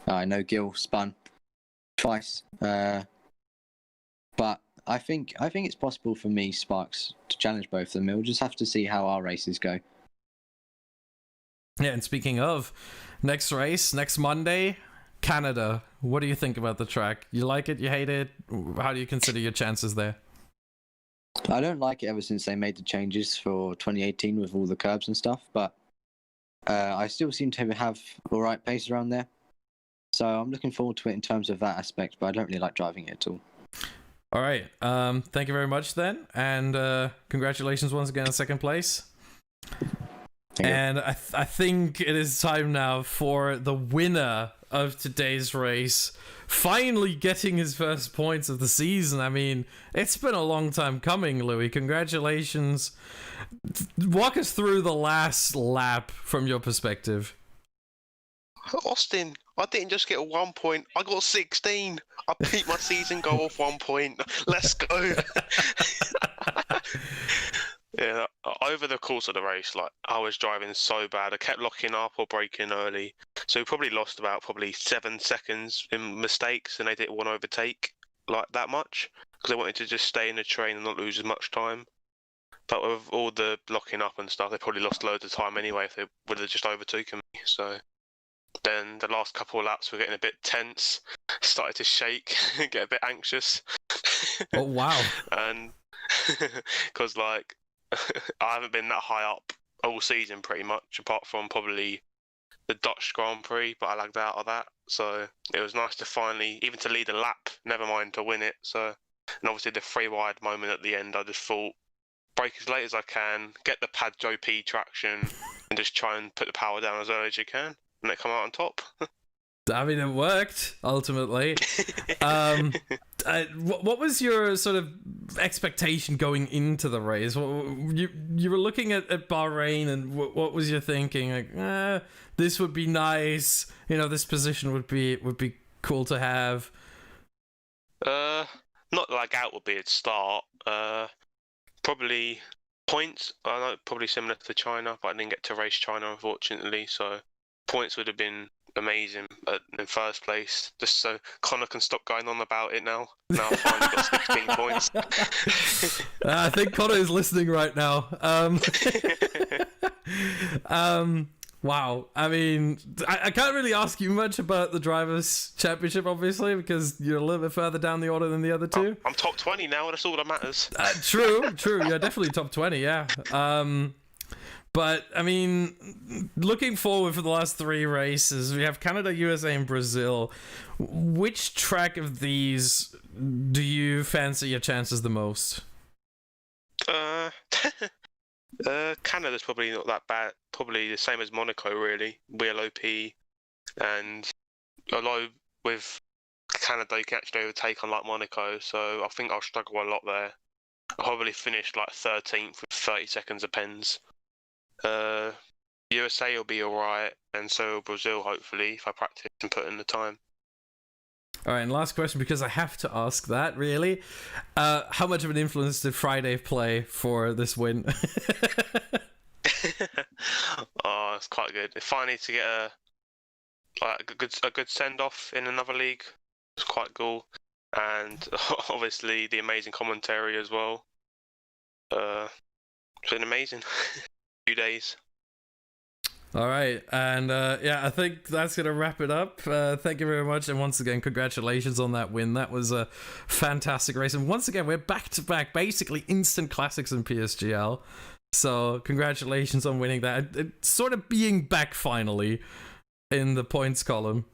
[SPEAKER 3] I know Gil spun twice, but I think it's possible for me, Sparks, to challenge both of them. We'll just have to see how our races go.
[SPEAKER 1] Yeah, and speaking of, next race, next Monday, Canada. What do you think about the track? You like it? You hate it? How do you consider your chances there?
[SPEAKER 3] I don't like it ever since they made the changes for 2018 with all the curbs and stuff, but I still seem to have all right pace around there. So I'm looking forward to it in terms of that aspect, but I don't really like driving it at all.
[SPEAKER 1] All right. Thank you very much then, and congratulations once again on second place. And I think it is time now for the winner of today's race finally getting his first points of the season. I mean, it's been a long time coming, Louis. Congratulations. Walk us through the last lap from your perspective.
[SPEAKER 4] Austin, I didn't just get 1 point. I got 16. I beat my season goal of 1 point. Let's go. Yeah, over the course of the race, like, I was driving so bad. I kept locking up or braking early. So we probably lost about 7 seconds in mistakes, and they didn't want to overtake like that much because they wanted to just stay in the train and not lose as much time. But with all the locking up and stuff, they probably lost loads of time anyway if they would have just overtaken me. So then the last couple of laps were getting a bit tense, started to shake, get a bit anxious.
[SPEAKER 1] Oh, wow.
[SPEAKER 4] And because, like, I haven't been that high up all season pretty much, apart from probably the Dutch Grand Prix, but I lagged out of that. So it was nice to finally, even to lead a lap, never mind to win it. So, and obviously the free wide moment at the end, I just thought, brake as late as I can, get the Pad Joe P traction, and just try and put the power down as early as you can, and they come out on top.
[SPEAKER 1] I mean, it worked, ultimately. What was your sort of expectation going into the race? You were looking at Bahrain, and what was your thinking? Like, this would be nice. You know, this position would be cool to have.
[SPEAKER 4] Not like out would be a start. Probably points. I know, probably similar to China, but I didn't get to race China, unfortunately. So points would have been amazing in first place, just so Connor can stop going on about it now. Now I've finally got 16 points.
[SPEAKER 1] I think Connor is listening right now. Wow. I mean, I can't really ask you much about the Drivers' Championship, obviously, because you're a little bit further down the order than the other two.
[SPEAKER 4] I'm top 20 now, that's all that matters.
[SPEAKER 1] True. You're definitely top 20, yeah. But, I mean, looking forward for the last 3 races, we have Canada, USA, and Brazil. Which track of these do you fancy your chances the most?
[SPEAKER 4] Canada's probably not that bad. Probably the same as Monaco, really. WLOP, and although with Canada you can actually overtake unlike Monaco, so I think I'll struggle a lot there. I'll probably finish like 13th with 30 seconds of pens. USA will be alright, and so will Brazil, hopefully, if I practice and put in the time.
[SPEAKER 1] Alright, and last question, because I have to ask that, really. How much of an influence did Friday play for this win?
[SPEAKER 4] Oh, it's quite good. If I need to get a good send-off in another league, it's quite cool. And obviously the amazing commentary as well. It's been amazing. Few days.
[SPEAKER 1] All right, and I think that's gonna wrap it up. Thank you very much, and once again, congratulations on that win. That was a fantastic race, and once again, we're back to back, basically instant classics in PSGL. So congratulations on winning that. It's sort of being back finally in the points column.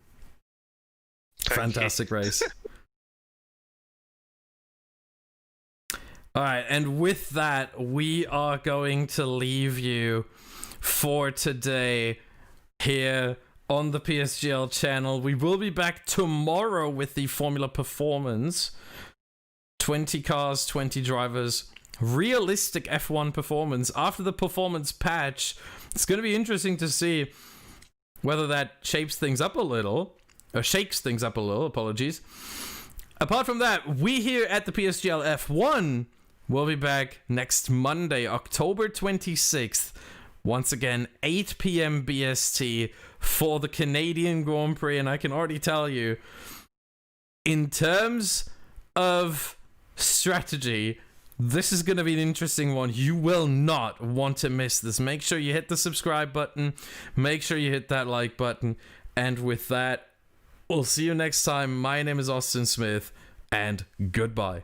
[SPEAKER 1] Fantastic race. All right, and with that, we are going to leave you for today here on the PSGL channel. We will be back tomorrow with the Formula Performance. 20 cars, 20 drivers. Realistic F1 performance. After the performance patch, it's going to be interesting to see whether that shapes things up a little. Or shakes things up a little, apologies. Apart from that, we here at the PSGL F1 will be back next Monday, October 26th. Once again, 8 p.m. BST for the Canadian Grand Prix. And I can already tell you, in terms of strategy, this is going to be an interesting one. You will not want to miss this. Make sure you hit the subscribe button. Make sure you hit that like button. And with that, we'll see you next time. My name is Austin Smith, and goodbye.